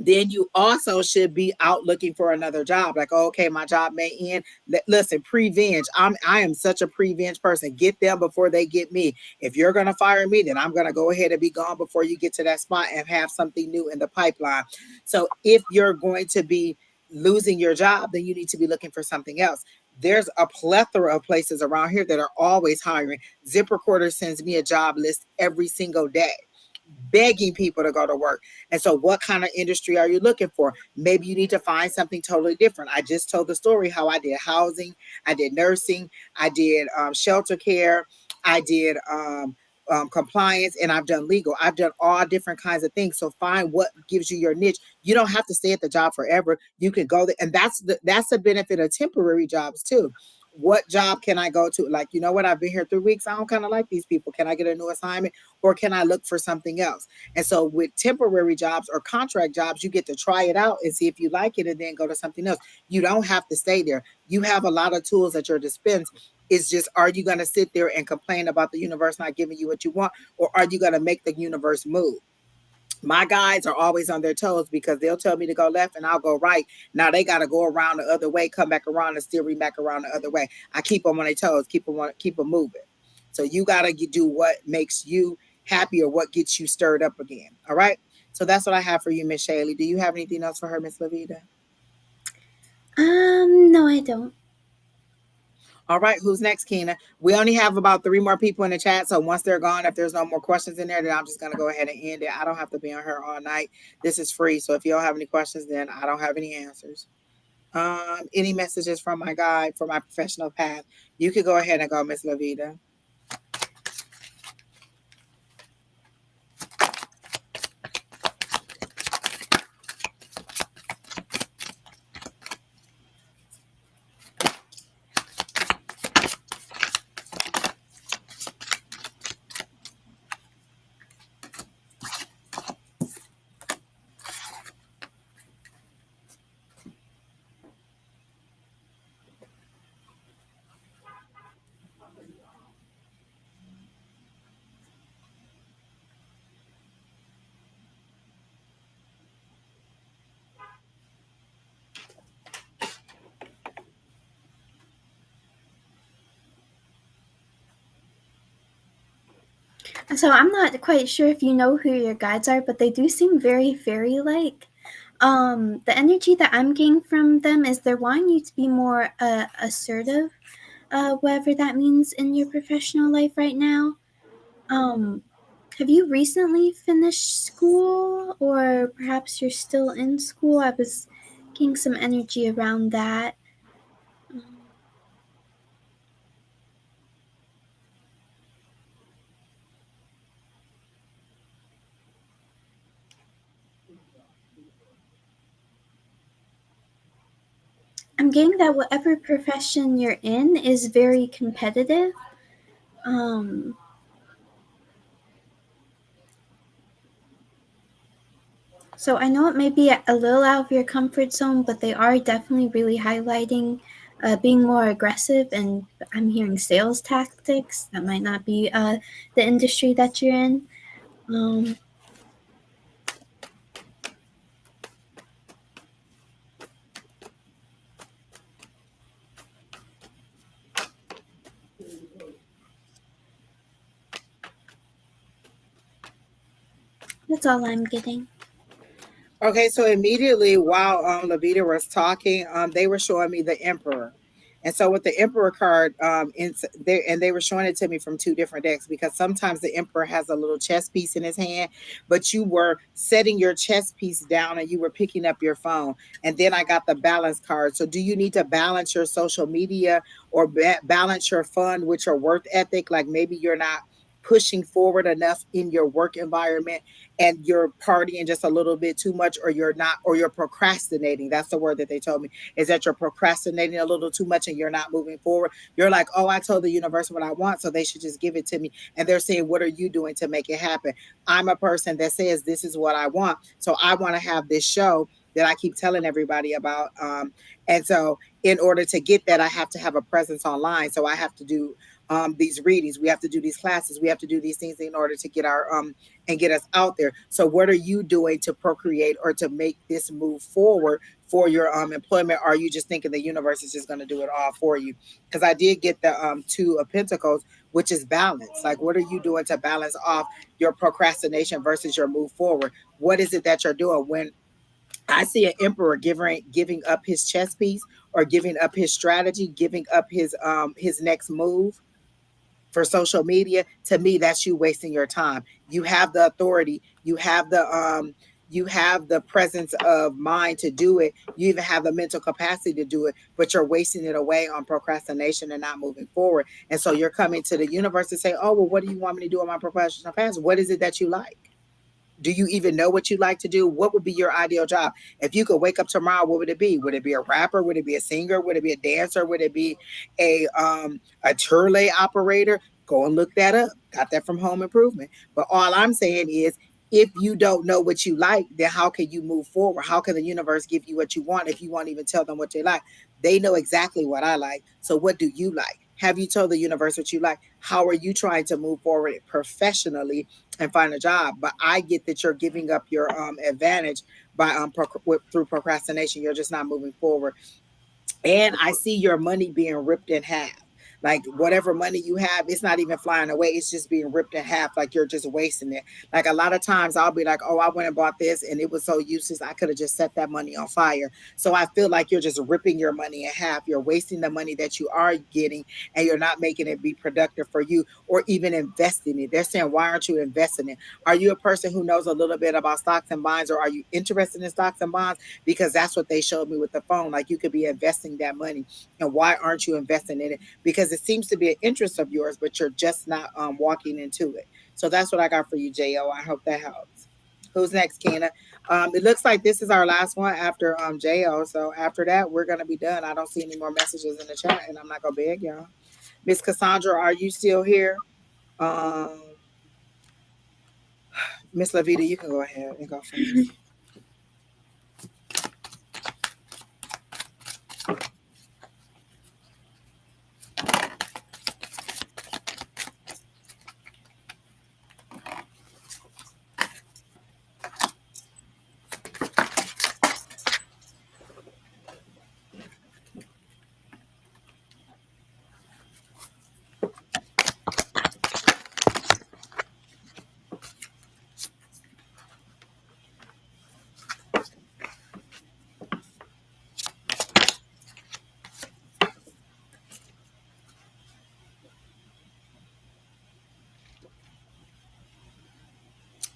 Then you also should be out looking for another job. Like, oh, okay, my job may end. Listen, prevenge. I am such a prevenge person. Get them before they get me. If you're gonna fire me, then I'm gonna go ahead and be gone before you get to that spot and have something new in the pipeline. So if you're going to be losing your job, then you need to be looking for something else. There's a plethora of places around here that are always hiring. ZipRecorder sends me a job list every single day, begging people to go to work. And so what kind of industry are you looking for? Maybe you need to find something totally different. I just told the story how I did housing, I did nursing, I did shelter care, I did compliance, and I've done legal. I've done all different kinds of things. So find what gives you your niche. You don't have to stay at the job forever. You can go there, and that's the benefit of temporary jobs too. What job can I go to? Like, you know what? I've been here 3 weeks. I don't kind of like these people. Can I get a new assignment, or can I look for something else? And so with temporary jobs or contract jobs, you get to try it out and see if you like it and then go to something else. You don't have to stay there. You have a lot of tools at your It's just, are you going to sit there and complain about the universe not giving you what you want, or are you going to make the universe move? My guides are always on their toes because they'll tell me to go left and I'll go right. Now they got to go around the other way, come back around, and steer me back around the other way. I keep them on their toes, keep them moving. So you got to do what makes you happy or what gets you stirred up again. All right. So that's what I have for you, Miss Shaylee. Do you have anything else for her, Miss Lavida? No, I don't. All right, who's next, Keena? We only have about three more people in the chat, so once they're gone, if there's no more questions in there, then I'm just gonna go ahead and end it. I don't have to be on here all night. This is free, so if you don't have any questions, then I don't have any answers. Any messages from my guide for my professional path? You could go ahead and go, Miss Lavida. So I'm not quite sure if you know who your guides are, but they do seem very fairy-like. The energy that I'm getting from them is they're wanting you to be more assertive, whatever that means in your professional life right now. Um, have you recently finished school, or perhaps you're still in school? I was getting some energy around that. Um, I'm getting that whatever profession you're in is very competitive. Um, So I know it may be a little out of your comfort zone, but they are definitely really highlighting being more aggressive. And I'm hearing sales tactics. That might not be the industry that you're in. Um, that's all I'm getting. Okay, so immediately while Lavita was talking, they were showing me the Emperor. And so with the Emperor card, they were showing it to me from two different decks because sometimes the Emperor has a little chess piece in his hand, but you were setting your chess piece down and you were picking up your phone. And then I got the balance card. So do you need to balance your social media or balance your fun with your work ethic? Like maybe you're not pushing forward enough in your work environment and you're partying just a little bit too much, or you're not, or you're procrastinating. That's the word that they told me, is that you're procrastinating a little too much and you're not moving forward. You're like, oh, I told the universe what I want, so they should just give it to me. And they're saying, what are you doing to make it happen? I'm a person that says this is what I want, so I want to have this show that I keep telling everybody about. And so in order to get that, I have to have a presence online. So I have to do these readings. We have to do these classes. We have to do these things in order to get our and get us out there. So what are you doing to procreate or to make this move forward for your employment? Or are you just thinking the universe is just going to do it all for you? Because I did get the two of pentacles, which is balance. Like, what are you doing to balance off your procrastination versus your move forward? What is it that you're doing when I see an emperor giving up his chess piece or giving up his strategy, giving up his next move for social media? To me, that's you wasting your time. You have the authority, you have the presence of mind to do it, you even have the mental capacity to do it, but you're wasting it away on procrastination and not moving forward. And so you're coming to the universe to say, oh, well, what do you want me to do in my professional past? What is it that you like? Do you even know what you like to do? What would be your ideal job? If you could wake up tomorrow, what would it be? Would it be a rapper? Would it be a singer? Would it be a dancer? Would it be a tour operator? Go and look that up. Got that from Home Improvement. But all I'm saying is, if you don't know what you like, then how can you move forward? How can the universe give you what you want if you won't even tell them what you like? They know exactly what I like. So what do you like? Have you told the universe what you like? How are you trying to move forward professionally and find a job? But I get that you're giving up your advantage by through procrastination. You're just not moving forward, and I see your money being ripped in half. Like whatever money you have, it's not even flying away. It's just being ripped in half. Like you're just wasting it. Like a lot of times I'll be like, oh, I went and bought this and it was so useless. I could have just set that money on fire. So I feel like you're just ripping your money in half. You're wasting the money that you are getting and you're not making it be productive for you or even investing it. They're saying, why aren't you investing it? Are you a person who knows a little bit about stocks and bonds, or are you interested in stocks and bonds? Because that's what they showed me with the phone. Like you could be investing that money. And why aren't you investing in it? Because it seems to be an interest of yours, but you're just not walking into it. So that's what I got for you, Jo. I hope that helps. Who's next, Kena? It looks like this is our last one after Jo. So after that, we're gonna be done. I don't see any more messages in the chat, and I'm not gonna beg y'all. Miss Cassandra, are you still here? Um, Miss Lavida, you can go ahead and go first.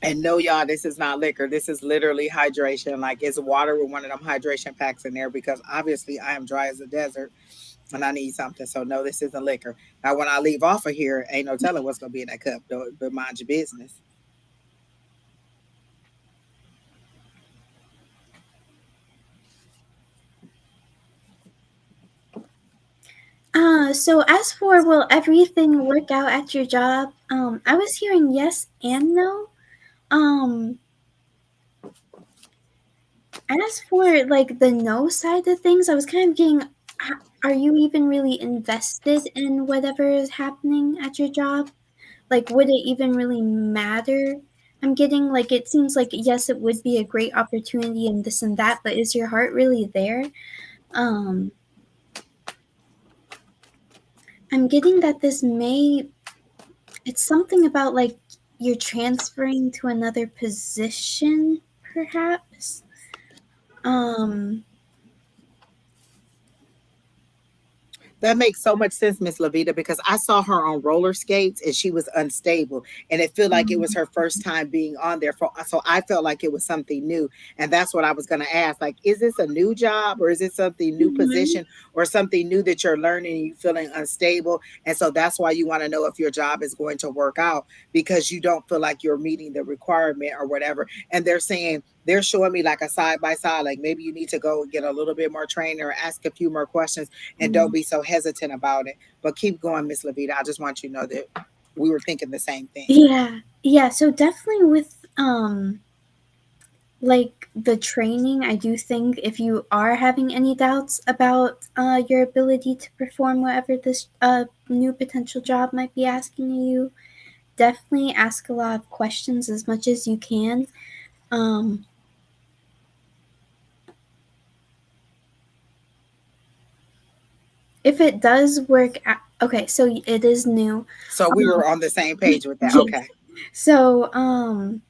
And no, y'all, this is not liquor. This is literally hydration. Like it's water with one of them hydration packs in there because obviously I am dry as a desert and I need something. So no, this isn't liquor. Now, when I leave off of here, ain't no telling what's gonna be in that cup. But mind your business. So as for will everything work out at your job? I was hearing yes and no. Um, as for like the no side of things, I was kind of getting, are you even really invested in whatever is happening at your job? Like, would it even really matter? I'm getting like it seems like yes, it would be a great opportunity and this and that, but is your heart really there? Um, I'm getting that this may, it's something about like you're transferring to another position, perhaps. Um, That makes so much sense, Miss Lavita, because I saw her on roller skates and she was unstable, and it felt like it was her first time being on there. So I felt like it was something new, and that's what I was going to ask. Like, is this a new job, or is it something new mhm. position, or something new that you're learning and you feeling unstable, and so that's why you want to know if your job is going to work out because you don't feel like you're meeting the requirement or whatever. And they're showing me like a side by side, like maybe you need to go get a little bit more training or ask a few more questions and don't be so hesitant about it. But keep going, Miss Lavita. I just want you to know that we were thinking the same thing. Yeah, yeah. So definitely with like the training, I do think if you are having any doubts about your ability to perform whatever this new potential job might be asking you, definitely ask a lot of questions as much as you can. Um, if it does work out, okay, so it is new. So we were on the same page with that. Yes. Okay. So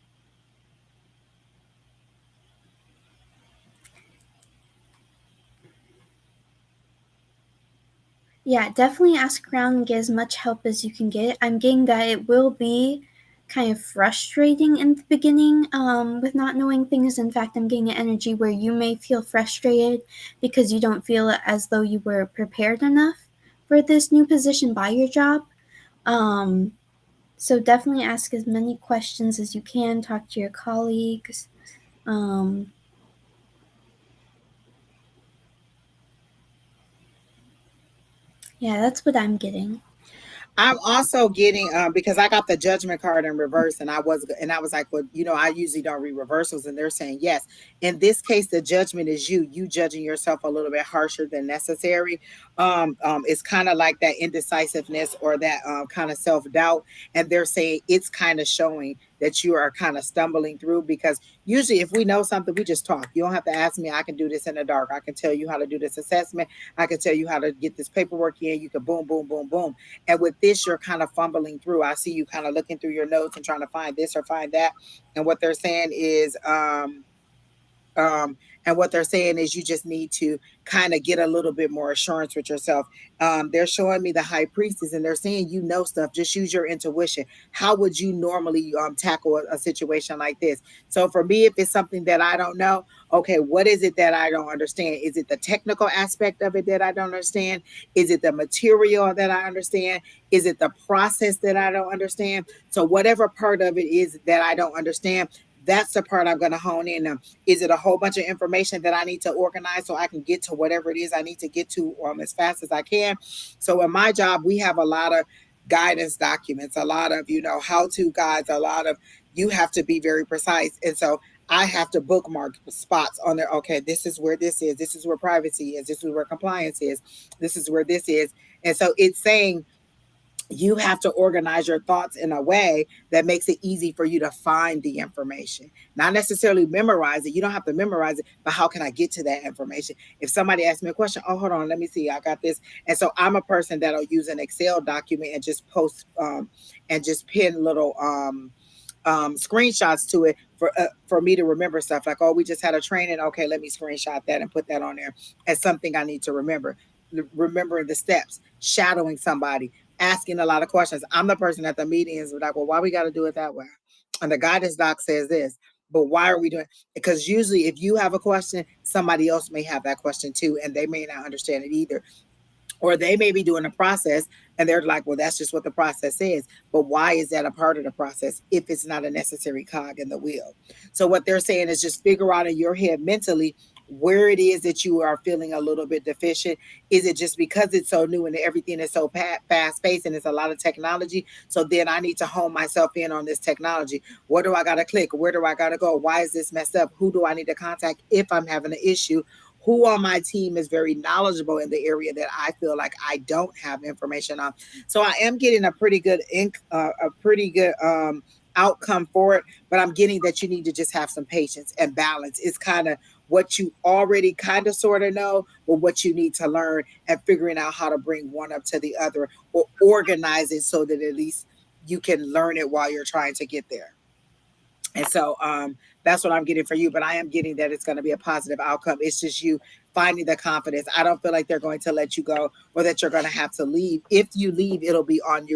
yeah, definitely ask around and get as much help as you can get. I'm getting that it will be kind of frustrating in the beginning with not knowing things. In fact, I'm getting an energy where you may feel frustrated because you don't feel as though you were prepared enough for this new position by your job. Um, so definitely ask as many questions as you can, talk to your colleagues. Um, yeah, that's what I'm getting. I'm also getting because I got the judgment card in reverse, and I was like, well, I usually don't read reversals, and they're saying yes. In this case, the judgment is you judging yourself a little bit harsher than necessary. It's kind of like that indecisiveness or that kind of self doubt, and they're saying it's kind of showing that you are kind of stumbling through because usually if we know something, we just talk. You don't have to ask me. I can do this in the dark. I can tell you how to do this assessment. I can tell you how to get this paperwork in. You can boom, boom, boom, boom, and with this, you're kind of fumbling through. I see you kind of looking through your notes and trying to find this or find that. And what they're saying is, um, and what they're saying is you just need to kind of get a little bit more assurance with yourself. They're showing me the high priestess and they're saying, stuff, just use your intuition. How would you normally tackle a situation like this? So for me, if it's something that I don't know, okay, what is it that I don't understand? Is it the technical aspect of it that I don't understand? Is it the material that I understand? Is it the process that I don't understand? So whatever part of it is that I don't understand, that's the part I'm going to hone in on. Is it a whole bunch of information that I need to organize so I can get to whatever it is I need to get to as fast as I can? So in my job, we have a lot of guidance documents, a lot of, how to guides, a lot of, you have to be very precise. And so I have to bookmark spots on there. Okay, this is where this is. This is where privacy is. This is where compliance is. This is where this is. And so it's saying you have to organize your thoughts in a way that makes it easy for you to find the information, not necessarily memorize it. You don't have to memorize it, but how can I get to that information? If somebody asks me a question, oh, hold on, let me see, I got this. And so I'm a person that'll use an Excel document and just post and just pin little screenshots to it for me to remember stuff like, oh, we just had a training, okay, let me screenshot that and put that on there as something I need to remember. Remembering the steps, shadowing somebody, asking a lot of questions. I'm the person at the meetings like, well, why we got to do it that way? And the guidance doc says this, but why are we doing it? Because usually if you have a question, somebody else may have that question too, and they may not understand it either, or they may be doing a process and they're like, well, that's just what the process is. But why is that a part of the process if it's not a necessary cog in the wheel? So what they're saying is just figure out in your head mentally where it is that you are feeling a little bit deficient. Is it just because it's so new and everything is so fast paced and it's a lot of technology? So then I need to hone myself in on this technology. What do I got to click? Where do I got to go? Why is this messed up? Who do I need to contact if I'm having an issue? Who on my team is very knowledgeable in the area that I feel like I don't have information on. So I am getting a pretty good outcome for it, but I'm getting that you need to just have some patience and balance. It's kind of what you already kind of sort of know, but what you need to learn and figuring out how to bring one up to the other or organize it so that at least you can learn it while you're trying to get there. And so that's what I'm getting for you. But I am getting that it's going to be a positive outcome. It's just you finding the confidence. I don't feel like they're going to let you go or that you're going to have to leave. If you leave, it'll be own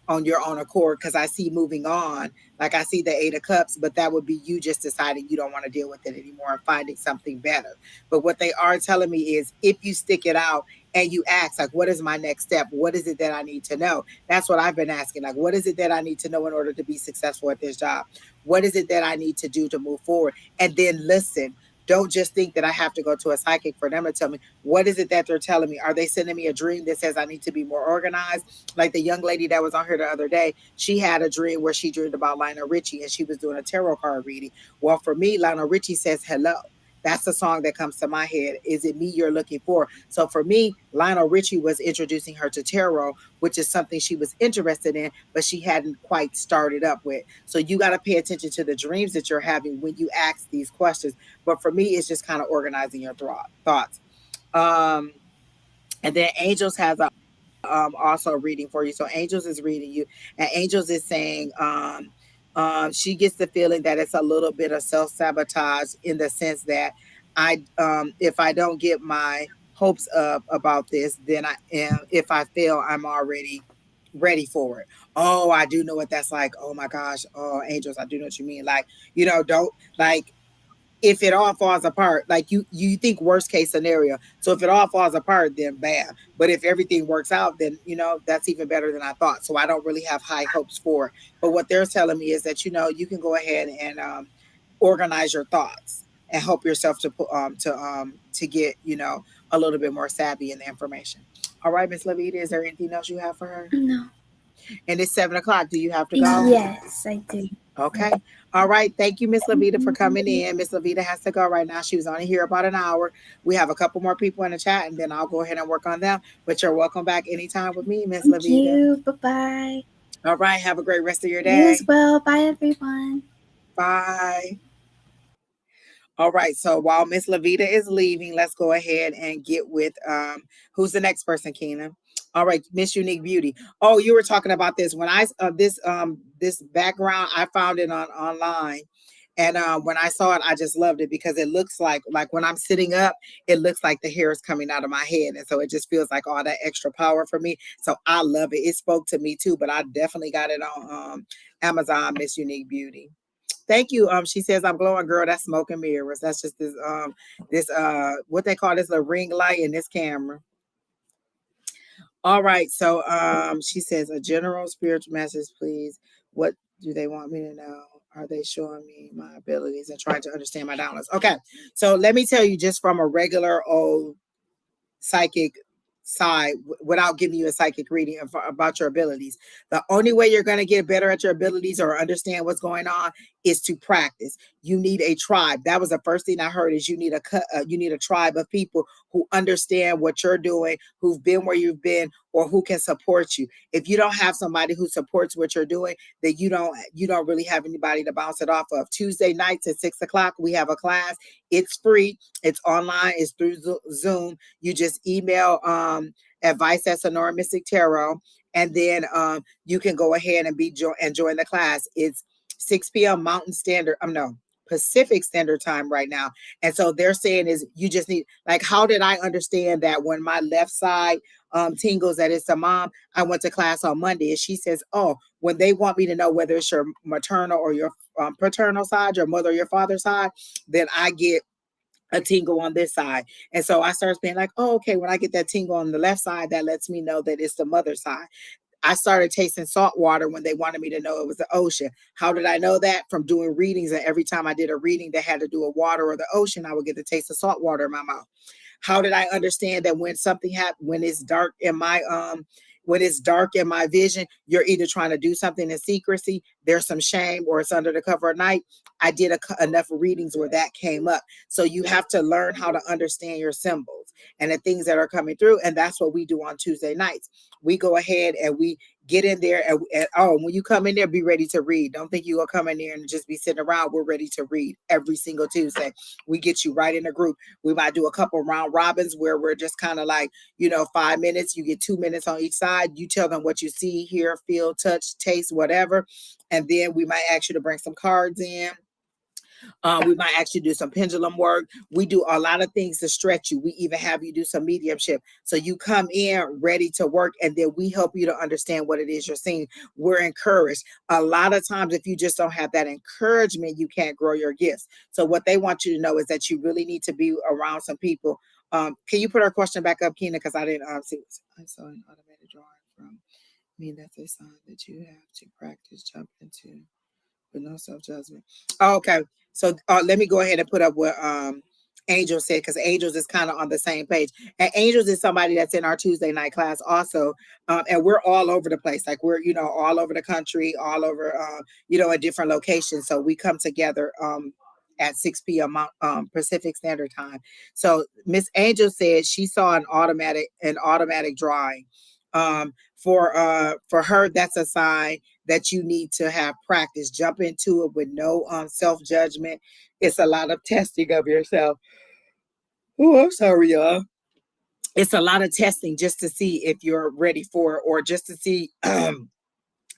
on your own accord because I see moving on. Like I see the Eight of Cups, but that would be you just deciding you don't want to deal with it anymore and finding something better. But what they are telling me is if you stick it out and you ask, like, what is my next step? What is it that I need to know? That's what I've been asking. Like, what is it that I need to know in order to be successful at this job? What is it that I need to do to move forward? And then listen. Don't just think that I have to go to a psychic for them to tell me what is it that they're telling me. Are they sending me a dream that says I need to be more organized? Like the young lady that was on here the other day, she had a dream where she dreamed about Lionel Richie and she was doing a tarot card reading. Well, for me, Lionel Richie says hello. That's the song that comes to my head. Is it me you're looking for? So for me, Lionel Richie was introducing her to tarot, which is something she was interested in, but she hadn't quite started up with. So you got to pay attention to the dreams that you're having when you ask these questions. But for me, it's just kind of organizing your thoughts. Um, and then Angels has a also reading for you. So Angels is reading you, and Angels is saying she gets the feeling that it's a little bit of self sabotage in the sense that if I don't get my hopes up about this, then I am. If I fail, I'm already ready for it. Oh, I do know what that's like. Oh my gosh. Oh, Angels, I do know what you mean. Like, don't like if it all falls apart, like you think worst case scenario. So if it all falls apart, then bam. But if everything works out, then that's even better than I thought. So I don't really have high hopes for it. But what they're telling me is that you can go ahead and organize your thoughts and help yourself to get a little bit more savvy in the information. All right, Miss Lavita, is there anything else you have for her? No. And it's 7 o'clock. Do you have to go? Yes, I do. Okay. All right. Thank you, Miss Lavita, for coming in. Miss Lavita has to go right now. She was only here about an hour. We have a couple more people in the chat, and then I'll go ahead and work on them. But you're welcome back anytime with me, Miss Thank Lavita. you. Bye bye. All right. Have a great rest of your You as day. well. Bye, everyone. Bye. All right. So while Miss Lavita is leaving, let's go ahead and get with who's the next person, Keena? All right, Miss Unique Beauty. Oh, you were talking about this when I this background I found it on online. And when I saw it, I just loved it because it looks like when I'm sitting up, it looks like the hair is coming out of my head. And so it just feels like all that extra power for me. So I love it. It spoke to me too, but I definitely got it on Amazon, Miss Unique Beauty. Thank you. She says I'm glowing, girl. That's smoke and mirrors. That's just this what they call this, a ring light in this camera. All right. So she says a general spiritual message, please. What do they want me to know? Are they showing me my abilities and trying to understand my downloads? Okay. So let me tell you just from a regular old psychic side without giving you a psychic reading about your abilities. The only way you're going to get better at your abilities or understand what's going on is to practice. You need a tribe. That was the first thing I heard is you need a tribe of people who understand what you're doing, who've been where you've been, or who can support you. If you don't have somebody who supports what you're doing, then you don't really have anybody to bounce it off of. Tuesday nights at 6 o'clock, we have a class. It's free. It's online. It's through Zoom. You just email advice at Sonora Mystic Tarot, and then you can go ahead and join the class. It's 6 p.m. Mountain Standard. No, Pacific Standard Time right now. And so they're saying is you just need, like, how did I understand that when my left side tingles that it's a mom? I went to class on Monday and she says, oh, when they want me to know whether it's your maternal or your paternal side, your mother or your father's side, then I get a tingle on this side. And so I started being like, oh, okay, when I get that tingle on the left side, that lets me know that it's the mother side. I started tasting salt water when they wanted me to know it was the ocean. How did I know that? From doing readings. And every time I did a reading that had to do with water or the ocean, I would get the taste of salt water in my mouth. How did I understand that when something happens, when it's dark in my vision, you're either trying to do something in secrecy, there's some shame, or it's under the cover of night? I did enough readings where that came up. So you have to learn how to understand your symbols and the things that are coming through. And that's what we do on Tuesday nights. We go ahead and we get in there and when you come in there, be ready to read. Don't think you will come in there and just be sitting around. We're ready to read every single Tuesday. We get you right in the group. We might do a couple round robins where we're just kind of like, 5 minutes. You get 2 minutes on each side. You tell them what you see, hear, feel, touch, taste, whatever. And then we might ask you to bring some cards in. We might actually do some pendulum work. We do a lot of things to stretch you. We even have you do some mediumship. So you come in ready to work, and then we help you to understand what it is you're seeing. We're encouraged. A lot of times, if you just don't have that encouragement, you can't grow your gifts. So what they want you to know is that you really need to be around some people. Can you put our question back up, Keena? Because I didn't see. I saw an automated drawing from me. That's a sign that you have to practice jump into with no self-judgment. Oh, okay. So let me go ahead and put up what Angel said, because Angels is kind of on the same page. And Angels is somebody that's in our Tuesday night class also. And we're all over the place. Like we're, all over the country, all over, at different locations. So we come together at 6 p.m. Pacific Standard Time. So Miss Angel said she saw an automatic drawing. For her, that's a sign that you need to have practice. Jump into it with no self-judgment. It's a lot of testing of yourself. Oh, I'm sorry, y'all. It's a lot of testing just to see if you're ready for it, or just to see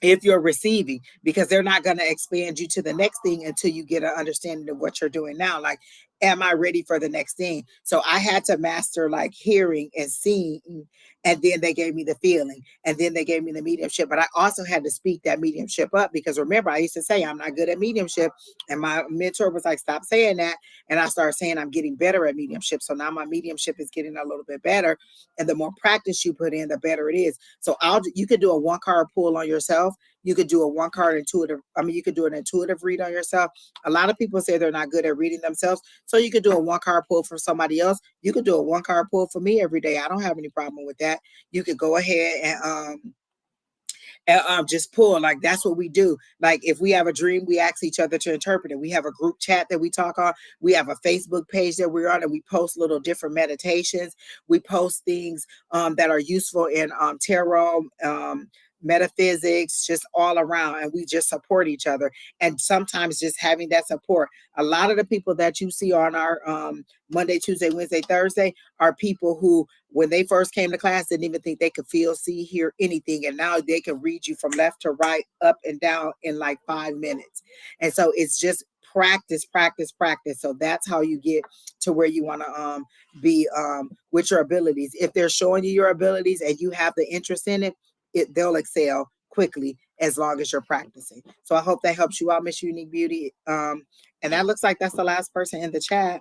if you're receiving, because they're not going to expand you to the next thing until you get an understanding of what you're doing now. Like, am I ready for the next thing? So I had to master like hearing and seeing, and then they gave me the feeling, and then they gave me the mediumship. But I also had to speak that mediumship up, because remember, I used to say I'm not good at mediumship, and my mentor was like, stop saying that. And I started saying I'm getting better at mediumship. So now my mediumship is getting a little bit better, and the more practice you put in, the better it is. So you could do a 1 card pull on yourself. You could do a one card intuitive. I mean, you could do an intuitive read on yourself. A lot of people say they're not good at reading themselves. So you could do a one card pull for somebody else. You could do a one card pull for me every day. I don't have any problem with that. You could go ahead and just pull. Like, that's what we do. Like, if we have a dream, we ask each other to interpret it. We have a group chat that we talk on. We have a Facebook page that we're on, and we post little different meditations. We post things that are useful in tarot, metaphysics, just all around, and we just support each other. And sometimes just having that support. A lot of the people that you see on our Monday, Tuesday, Wednesday, Thursday are people who, when they first came to class, didn't even think they could feel, see, hear anything. And now they can read you from left to right, up and down in like 5 minutes. And so it's just practice, practice, practice. So that's how you get to where you want to be with your abilities. If they're showing you your abilities and you have the interest in it, they'll excel quickly as long as you're practicing. So I hope that helps you out, Miss Unique Beauty. And that looks like that's the last person in the chat.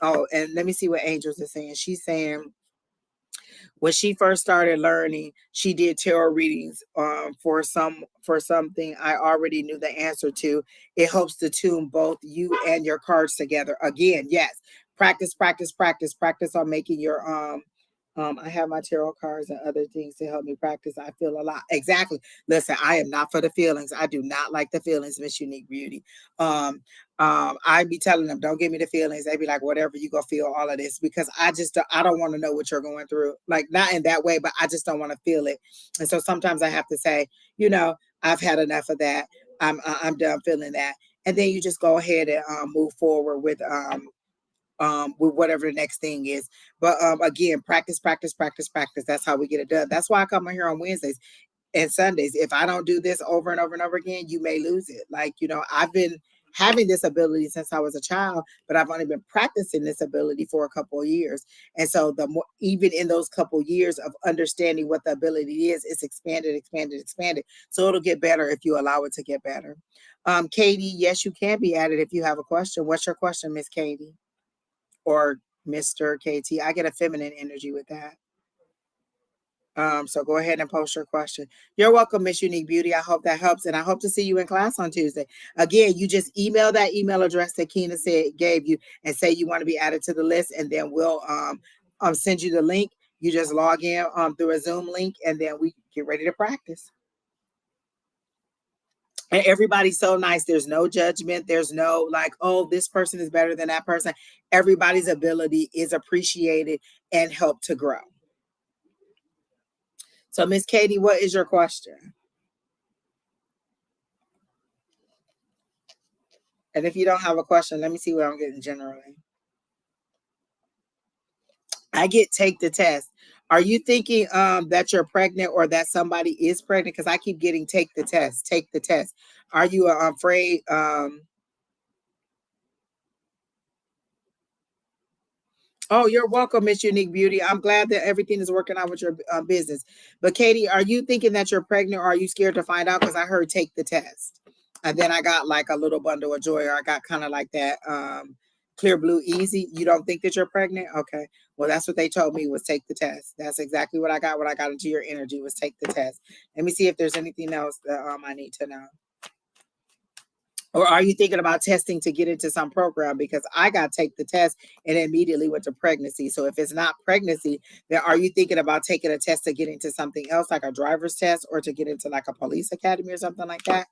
Oh, and let me see what Angels is saying. She's saying when she first started learning, she did tarot readings for something I already knew the answer to. It helps to tune both you and your cards together. Again, yes. Practice, practice, practice, practice on making your I have my tarot cards and other things to help me practice. I feel a lot. Exactly. Listen, I am not for the feelings. I do not like the feelings, Miss Unique Beauty. I be telling them, don't give me the feelings. They be like, whatever, you go feel all of this, because I don't want to know what you're going through. Like, not in that way, but I just don't want to feel it. And so sometimes I have to say, I've had enough of that. I'm done feeling that. And then you just go ahead and move forward with whatever the next thing is. But again, practice, practice, practice, practice. That's how we get it done. That's why I come on here on Wednesdays and Sundays. If I don't do this over and over and over again, you may lose it. Like, I've been having this ability since I was a child, but I've only been practicing this ability for a couple of years. And so the more, even in those couple of years of understanding what the ability is, it's expanded, expanded, expanded. So it'll get better if you allow it to get better. Katie, yes, you can be added if you have a question. What's your question, Miss Katie? Or Mr. KT. I get a feminine energy with that. So go ahead and post your question. You're welcome, Miss Unique Beauty. I hope that helps. And I hope to see you in class on Tuesday. Again, you just email that email address that Keena gave you and say you want to be added to the list. And then we'll send you the link. You just log in through a Zoom link, and then we get ready to practice. And everybody's so nice. There's no judgment. There's no like, oh, this person is better than that person. Everybody's ability is appreciated and helped to grow. So, Miss Katie, what is your question? And if you don't have a question, let me see what I'm getting generally. I get take the test. Are you thinking that you're pregnant or that somebody is pregnant? Because I keep getting take the test, take the test. Are you afraid? Oh, you're welcome, Miss Unique Beauty. I'm glad that everything is working out with your business. But Katie, are you thinking that you're pregnant, or are you scared to find out? Because I heard take the test. And then I got like a little bundle of joy, or I got kind of like that clear blue easy. You don't think that you're pregnant? Okay. Well, that's what they told me, was take the test. That's exactly what I got when I got into your energy, was take the test. Let me see if there's anything else that I need to know. Or are you thinking about testing to get into some program? Because I got take the test and immediately went to pregnancy. So if it's not pregnancy, then are you thinking about taking a test to get into something else, like a driver's test, or to get into like a police academy or something like that?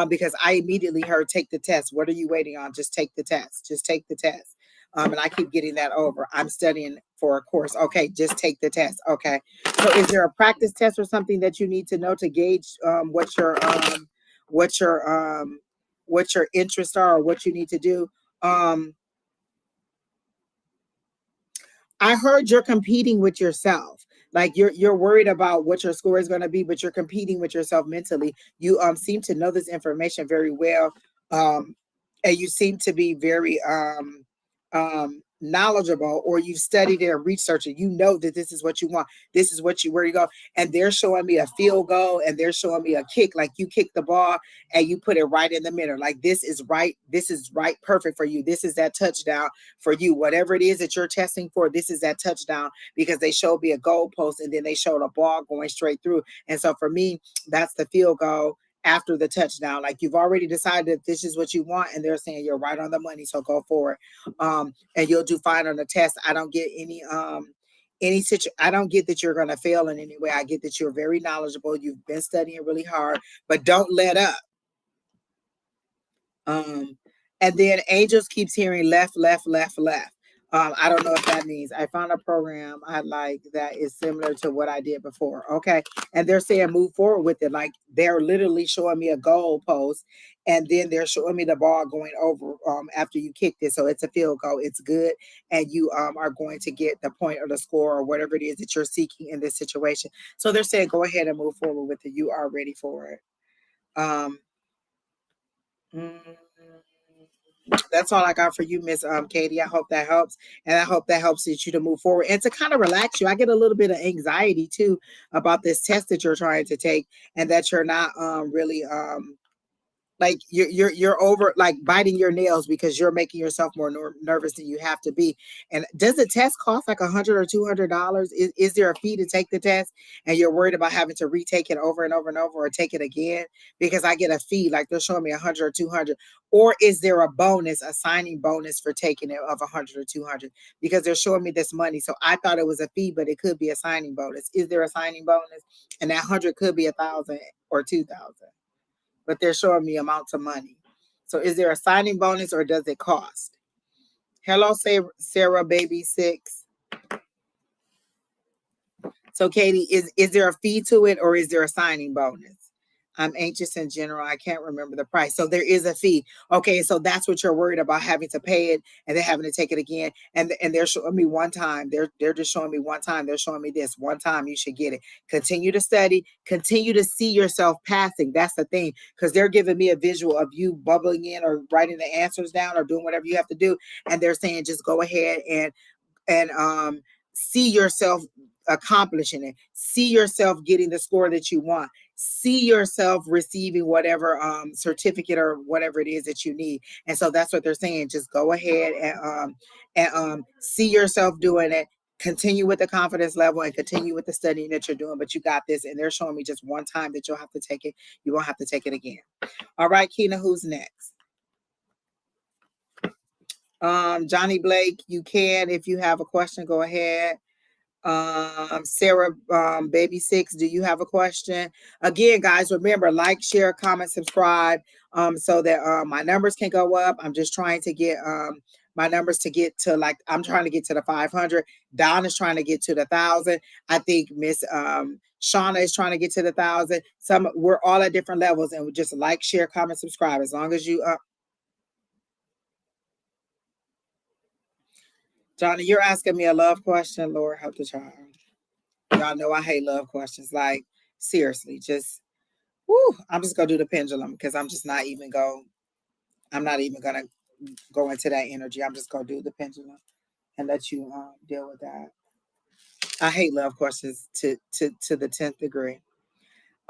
Because I immediately heard take the test. What are you waiting on? Just take the test. Just take the test. And I keep getting that over. I'm studying for a course. Okay, just take the test. Okay. So is there a practice test or something that you need to know to gauge what your interests are, or what you need to do? I heard you're competing with yourself. Like you're worried about what your score is going to be, but you're competing with yourself mentally. You seem to know this information very well. And you seem to be very knowledgeable, or you've studied it and researched it, you know that this is what you want, this is what you where you go. And they're showing me a field goal, and they're showing me a kick, like you kick the ball and you put it right in the middle, like this is right, perfect for you, this is that touchdown for you, whatever it is that you're testing for, this is that touchdown, because they showed me a goal post and then they showed a ball going straight through. And so for me, that's the field goal after the touchdown. Like you've already decided that this is what you want, and they're saying you're right on the money, so go for it. And you'll do fine on the test. I don't get I don't get that you're going to fail in any way. I get that you're very knowledgeable, you've been studying really hard, but don't let up. And then Angels keeps hearing left, left, left, left. I don't know if that means I found a program I like that is similar to what I did before. Okay. And they're saying move forward with it. Like they're literally showing me a goal post, and then they're showing me the ball going over after you kicked it. So it's a field goal. It's good. And you are going to get the point or the score or whatever it is that you're seeking in this situation. So they're saying go ahead and move forward with it. You are ready for it. That's all I got for you, Miss Katie. I hope that helps, and I hope that helps you to move forward and to kind of relax you. I get a little bit of anxiety too about this test that you're trying to take, and that you're not really like you're over like biting your nails because you're making yourself more nervous than you have to be. And does the test cost like $100 or $200? Is there a fee to take the test, and you're worried about having to retake it over and over and over, or take it again because I get a fee, like they're showing me 100 or 200? Or is there a bonus, a signing bonus for taking it of 100 or 200? Because they're showing me this money, so I thought it was a fee, but it could be a signing bonus. Is there a signing bonus? And that 100 could be 1,000 or 2,000, but they're showing me amounts of money. So is there a signing bonus, or does it cost? Hello, Sarah Baby 6. So Katie, is there a fee to it, or is there a signing bonus? I'm anxious in general. I can't remember the price. So there is a fee. Okay, so that's what you're worried about, having to pay it and then having to take it again. And they're showing me one time. They're just showing me one time. They're showing me this one time. You should get it. Continue to study. Continue to see yourself passing. That's the thing, because they're giving me a visual of you bubbling in or writing the answers down or doing whatever you have to do. And they're saying just go ahead and see yourself accomplishing it. See yourself getting the score that you want. See yourself receiving whatever certificate or whatever it is that you need. And so that's what they're saying. Just go ahead and see yourself doing it. Continue with the confidence level and continue with the studying that you're doing. But you got this. And they're showing me just one time that you'll have to take it. You won't have to take it again. All right, Keena, who's next? Johnny Blake, you can, if you have a question, go ahead. Sarah Baby 6, do you have a question? Again, guys, remember, like, share, comment, subscribe, so that my numbers can go up. I'm just trying to get my numbers to get to, like, I'm trying to get to the 500. Don is trying to get to the 1,000. I think Miss Shauna is trying to get to the 1,000. We're all at different levels, and we just like, share, comment, subscribe. As long as you Johnny, you're asking me a love question. Lord help the child. Y'all know I hate love questions. Like, seriously, just, I'm just gonna do the pendulum, because I'm not even gonna go into that energy. I'm just gonna do the pendulum and let you deal with that. I hate love questions to the 10th degree.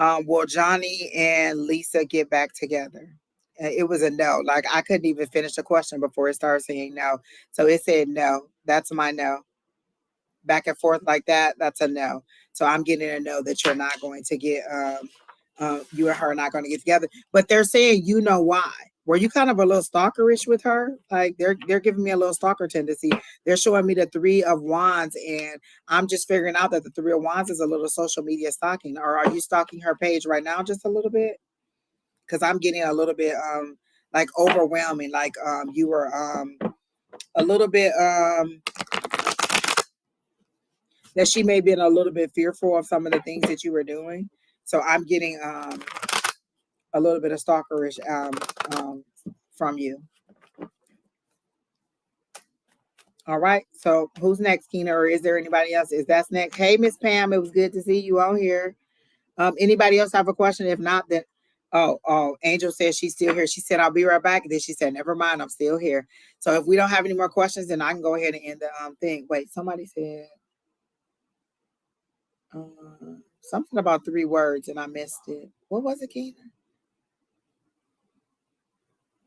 Will Johnny and Lisa get back together? It was a no. Like, I couldn't even finish the question before it started saying no. So it said no. That's my no. Back and forth like that, that's a no. So I'm getting a no that you're not going to get you and her are not going to get together. But they're saying, you know why? Were you kind of a little stalkerish with her? Like, they're giving me a little stalker tendency. They're showing me the 3 of Wands, and I'm just figuring out that the 3 of Wands is a little social media stalking. Or are you stalking her page right now just a little bit? Because I'm getting a little bit like overwhelming. Like you were a little bit that she may have been a little bit fearful of some of the things that you were doing. So I'm getting a little bit of stalkerish from you. All right. So who's next, Keena? Or is there anybody else? Is that next? Hey, Miss Pam, it was good to see you on here. Anybody else have a question? If not, then Oh, Angel says she's still here. She said, I'll be right back. And then she said, never mind, I'm still here. So if we don't have any more questions, then I can go ahead and end the thing. Wait, somebody said something about 3 words and I missed it. What was it, Keena?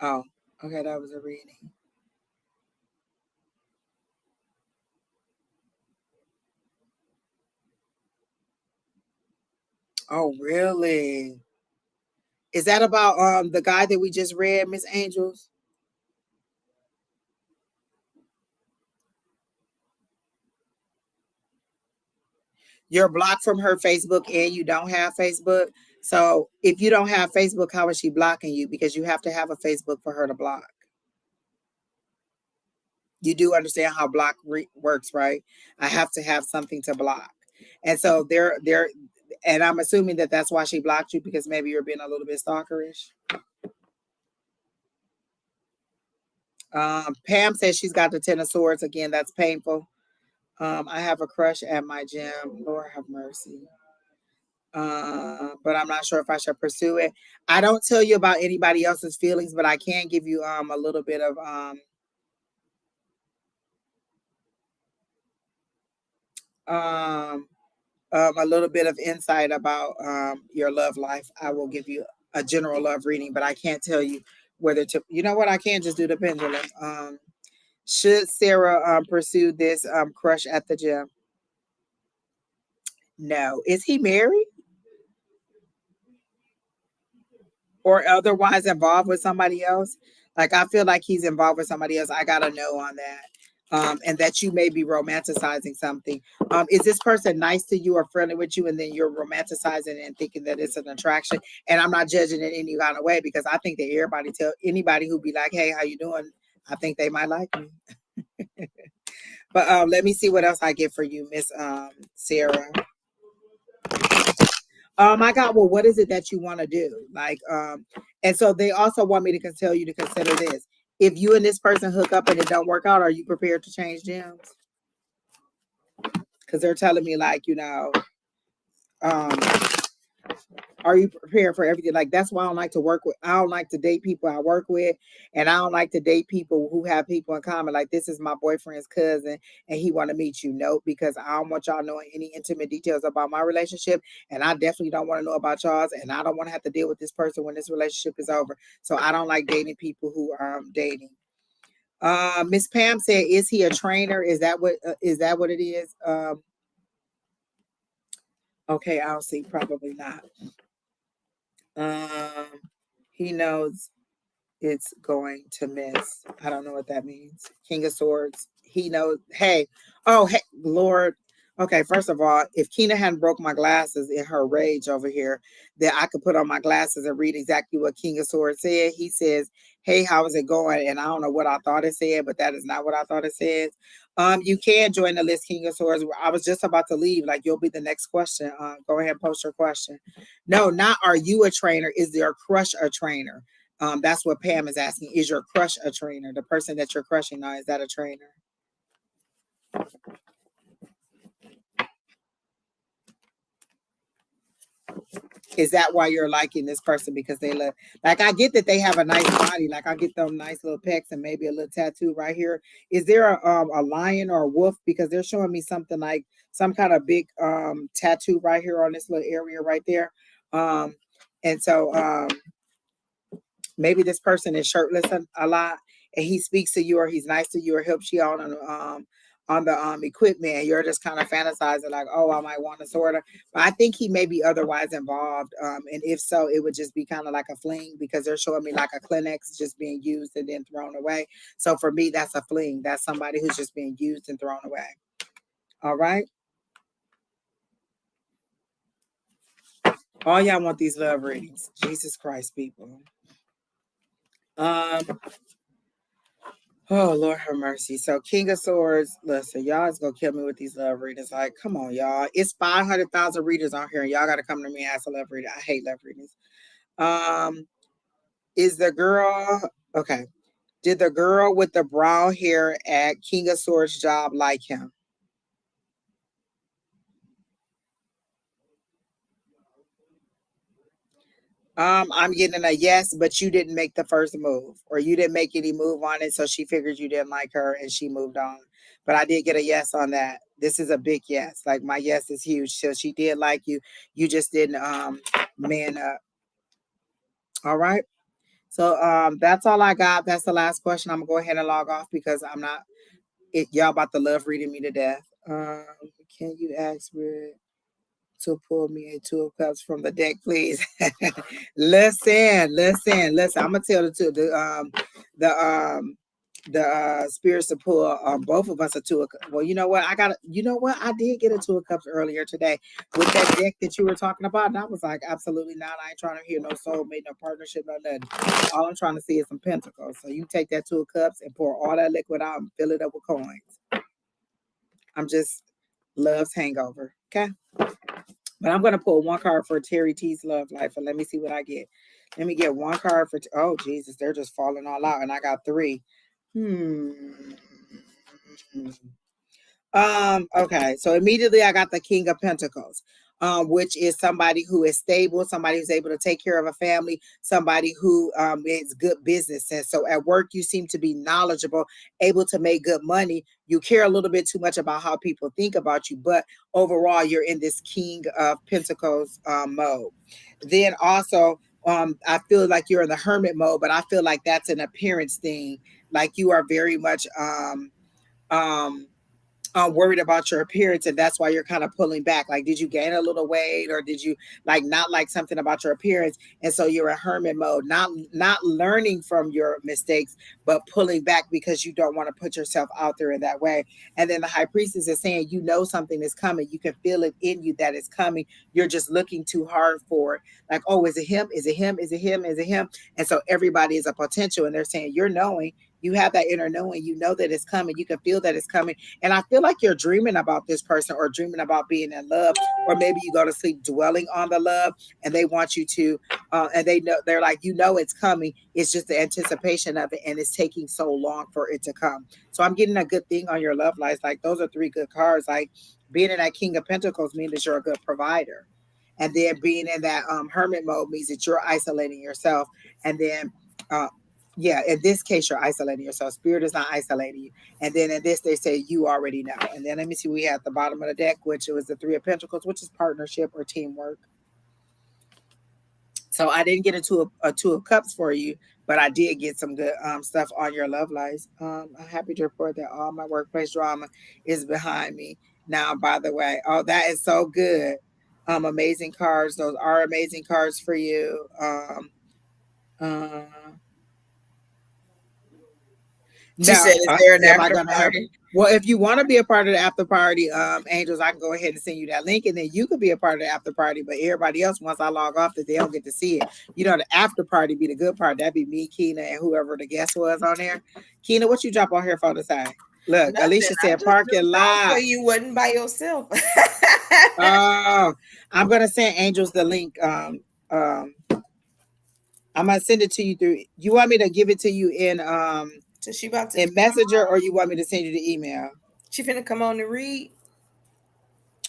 Oh, okay, that was a reading. Oh, really? Is that about the guy that we just read, Miss Angels? You're blocked from her Facebook and you don't have Facebook. So if you don't have Facebook, how is she blocking you? Because you have to have a Facebook for her to block. You do understand how works, right? I have to have something to block. And so and I'm assuming that that's why she blocked you, because maybe you're being a little bit stalkerish. Pam says she's got the 10 of Swords again. That's painful. I have a crush at my gym. Lord have mercy. But I'm not sure if I should pursue it. I don't tell you about anybody else's feelings, but I can give you a little bit of um a little bit of insight about your love life. I will give you a general love reading, but I can't tell you whether to. You know what? I can't just do the pendulum. Should Sarah pursue this crush at the gym? No. Is he married or otherwise involved with somebody else? Like, I feel like he's involved with somebody else. I gotta know on that. And that you may be romanticizing something. Is this person nice to you or friendly with you, and then you're romanticizing and thinking that it's an attraction? And I'm not judging in any kind of way, because I think that everybody tell anybody who be like, "Hey, how you doing?" I think they might like me. But let me see what else I get for you, Miss Sarah. I got, well, what is it that you want to do? Like, and so they also want me to tell you to consider this. If you and this person hook up and it don't work out, are you prepared to change gyms? Because they're telling me, like, um, are you prepared for everything? Like, that's why I don't like to work with, I don't like to date people I work with, and I don't like to date people who have people in common. Like, this is my boyfriend's cousin and he want to meet you. Nope, because I don't want y'all knowing any intimate details about my relationship, and I definitely don't want to know about y'all's, and I don't want to have to deal with this person when this relationship is over. So I don't like dating people who are dating. Miss Pam said, is he a trainer? Is that what it is? Okay, I'll see. Probably not. Um, he knows it's going to miss. I don't know what that means. King of Swords. He knows. Hey, oh, hey, Lord. Okay, first of all, if Keena hadn't broke my glasses in her rage over here, then I could put on my glasses and read exactly what King of Swords said. He says, "Hey, how is it going?" And I don't know what I thought it said, but that is not what I thought it says. You can join the list, King of Swords. I was just about to leave. Like, you'll be the next question. Go ahead and post your question. No, not are you a trainer? Is there a crush a trainer? That's what Pam is asking. Is your crush a trainer? The person that you're crushing on, is that a trainer? Is that why you're liking this person? Because they look like, I get that they have a nice body. Like, I get them nice little pecs and maybe a little tattoo right here. Is there a lion or a wolf? Because they're showing me something like some kind of big tattoo right here on this little area right there. Um, and so maybe this person is shirtless a lot, and he speaks to you, or he's nice to you, or helps you out on the equipment, and you're just kind of fantasizing like, oh, I might want to sort of. But I think he may be otherwise involved, and if so, it would just be kind of like a fling, because they're showing me like a Kleenex just being used and then thrown away. So for me, that's a fling. That's somebody who's just being used and thrown away. All right. All y'all want these love readings. Jesus Christ, people. Um, Oh, Lord have mercy. So, King of Swords, listen, y'all is gonna kill me with these love readings. Like, come on, y'all. It's 500,000 readers on here, and y'all gotta come to me and ask a love reading. I hate love readings. Um, is the girl okay? Did the girl with the brown hair at King of Swords job like him? I'm getting a yes, but you didn't make the first move, or you didn't make any move on it, so she figured you didn't like her and she moved on. But I did get a yes on that. This is a big yes. Like my yes is huge. So she did like you. You just didn't man up. All right. So that's all I got. That's the last question. I'm gonna go ahead and log off because I'm not y'all about to love reading me to death. Can you ask Red to pull me a two of cups from the deck, please? listen. I'm gonna tell the spirits to pull both of us a two of cups. Well, you know what? I did get a two of cups earlier today with that deck that you were talking about, and I was like, absolutely not. I ain't trying to hear no soulmate, no partnership, no nothing. All I'm trying to see is some pentacles. So you take that two of cups and pour all that liquid out and fill it up with coins. I'm just love's hangover. Okay. But I'm gonna pull one card for Terry T's love life, and let me see what I get. Let me get one card for. Oh Jesus, they're just falling all out, and I got three. Hmm. Okay, so immediately I got the King of Pentacles, which is somebody who is stable, somebody who's able to take care of a family, somebody who is good business sense. So at work, you seem to be knowledgeable, able to make good money. You care a little bit too much about how people think about you, but overall, you're in this King of Pentacles mode. Then also, I feel like you're in the Hermit mode, but I feel like that's an appearance thing. Like you are very much um worried about your appearance, and that's why you're kind of pulling back. Like, did you gain a little weight, or did you like not like something about your appearance, and so you're in hermit mode, not learning from your mistakes, but pulling back because you don't want to put yourself out there in that way. And then the high priestess is saying, you know, something is coming, you can feel it in you that it's coming, you're just looking too hard for it. Like, oh, is it him, is it him, is it him, is it him? And so everybody is a potential, and they're saying, you're knowing, you have that inner knowing, you know that it's coming, you can feel that it's coming. And I feel like you're dreaming about this person, or dreaming about being in love, or maybe you go to sleep dwelling on the love, and they want you to, and they know, they're like, you know, it's coming. It's just the anticipation of it, and it's taking so long for it to come. So I'm getting a good thing on your love life. Like those are three good cards. Like being in that King of Pentacles means that you're a good provider, and then being in that hermit mode means that you're isolating yourself, and then. Yeah, in this case, you're isolating yourself. Spirit is not isolating you. And then in this, they say you already know. And then let me see, we have at the bottom of the deck, which was the Three of Pentacles, which is partnership or teamwork. So I didn't get a two of cups for you, but I did get some good stuff on your love lives. I'm happy to report that all my workplace drama is behind me now. By the way, oh, that is so good. Amazing cards. Those are amazing cards for you. Uh, She Now, said, "Is there an am I after gonna have? party?" Well, if you want to be a part of the after party, Angels, I can go ahead and send you that link, and then you could be a part of the after party. But everybody else, once I log off, that they don't get to see it. You know, the after party be the good part. That'd be me, Keena, and whoever the guest was on there. Keena, what you drop on here for the side? Look, Nothing. Alicia I said just parking jumped off so lot. you wasn't by yourself. Oh, I'm gonna send Angels the link. Um, I'm gonna send it to you through. You want me to give it to you So she about to in Messenger, or you want me to send you the email? she finna come on to read.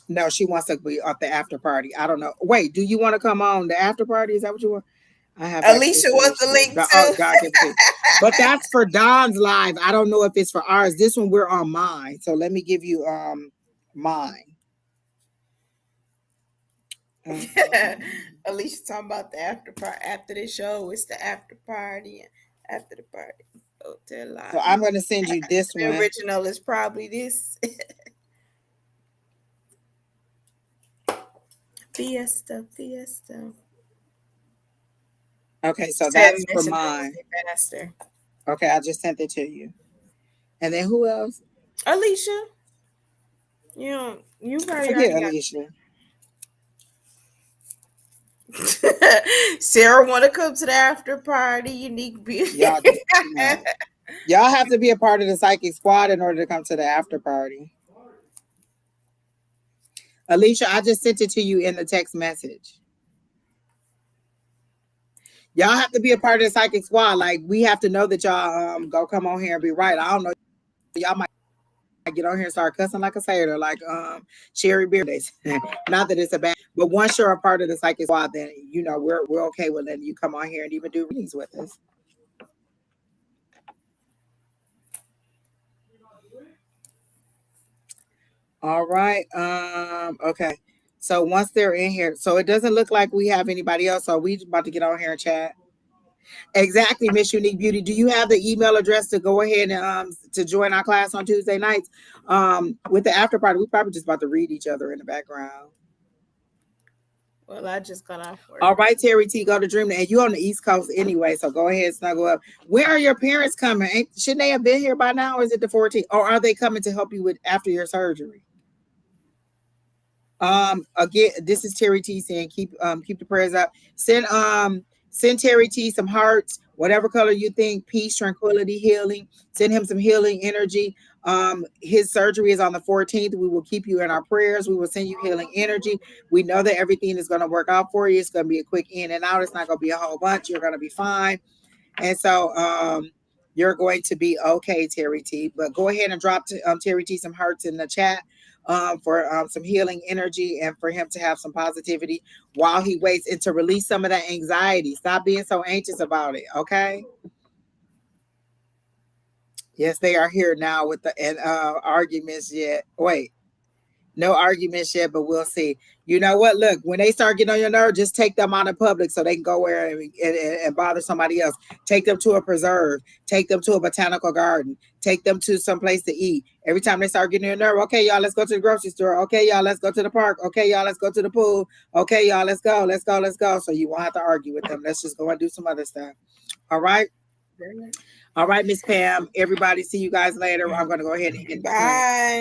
No, she wants to be at the after party. I don't know. Wait, do you want to come on the after party? Is that what you want? I have Alicia access to wants this the shit. link Oh, too. God give it to you. But that's for Don's live. I don't know if it's for ours. This one we're on mine. So let me give you mine. Um, Alicia talking about the after party after the show. It's the after party after the party. Hotel so lobby. I'm gonna send you this The one. original is probably this. Fiesta, Fiesta. Okay, so 10 that's for mission mine. faster. Okay, I just sent it to you. And then who else? Alicia, you probably Forget already Alicia. got Sarah want to come to the after party. Unique beauty. Y'all just no. Y'all have to be a part of the psychic squad in order to come to the after party. Alicia, I just sent it to you in the text message. Y'all have to be a part of the psychic squad. Like we have to know that y'all go come on here and be right. I don't know. Y'all might get on here and start cussing like a sailor, like Sherry Beer days. Not that it's a bad, But once you're a part of the psychic squad, then you know we're okay with letting you come on here and even do readings with us. All right. Okay. So once they're in here, so it doesn't look like we have anybody else. So we about to get on here and chat. Exactly, Miss Unique Beauty. Do you have the email address to go ahead and to join our class on Tuesday nights? With the after party, we probably just about to read each other in the background. Well, I just got off work. All right, Terry T, go to Dreamland. And you're on the East Coast anyway, so go ahead, snuggle up. Where are your parents coming? Shouldn't they have been here by now? Or is it the 14th? Or are they coming to help you with after your surgery? Again, this is Terry T saying keep the prayers up. Send Terry T some hearts, whatever color you think, peace, tranquility, healing. Send him some healing energy. His surgery is on the 14th. We will keep you in our prayers. We will send you healing energy. We know that everything is going to work out for you. It's going to be a quick in and out. It's not going to be a whole bunch. You're going to be fine. And so you're going to be okay, Terry T. But go ahead and drop Terry T some hearts in the chat for some healing energy and for him to have some positivity while he waits and to release some of that anxiety. Stop being so anxious about it, okay? Yes, they are here now with the arguments yet. Wait. No arguments yet, but we'll see. You know what? Look, when they start getting on your nerve, just take them out in public so they can go where and bother somebody else. Take them to a preserve. Take them to a botanical garden. Take them to some place to eat. Every time they start getting on your nerve, okay, y'all, let's go to the grocery store. Okay, y'all, let's go to the park. Okay, y'all, let's go to the pool. Okay, y'all, let's go. Let's go. Let's go. So you won't have to argue with them. Let's just go and do some other stuff. All right. All right, Miss Pam. Everybody, see you guys later. I'm going to go ahead and end the class. Bye.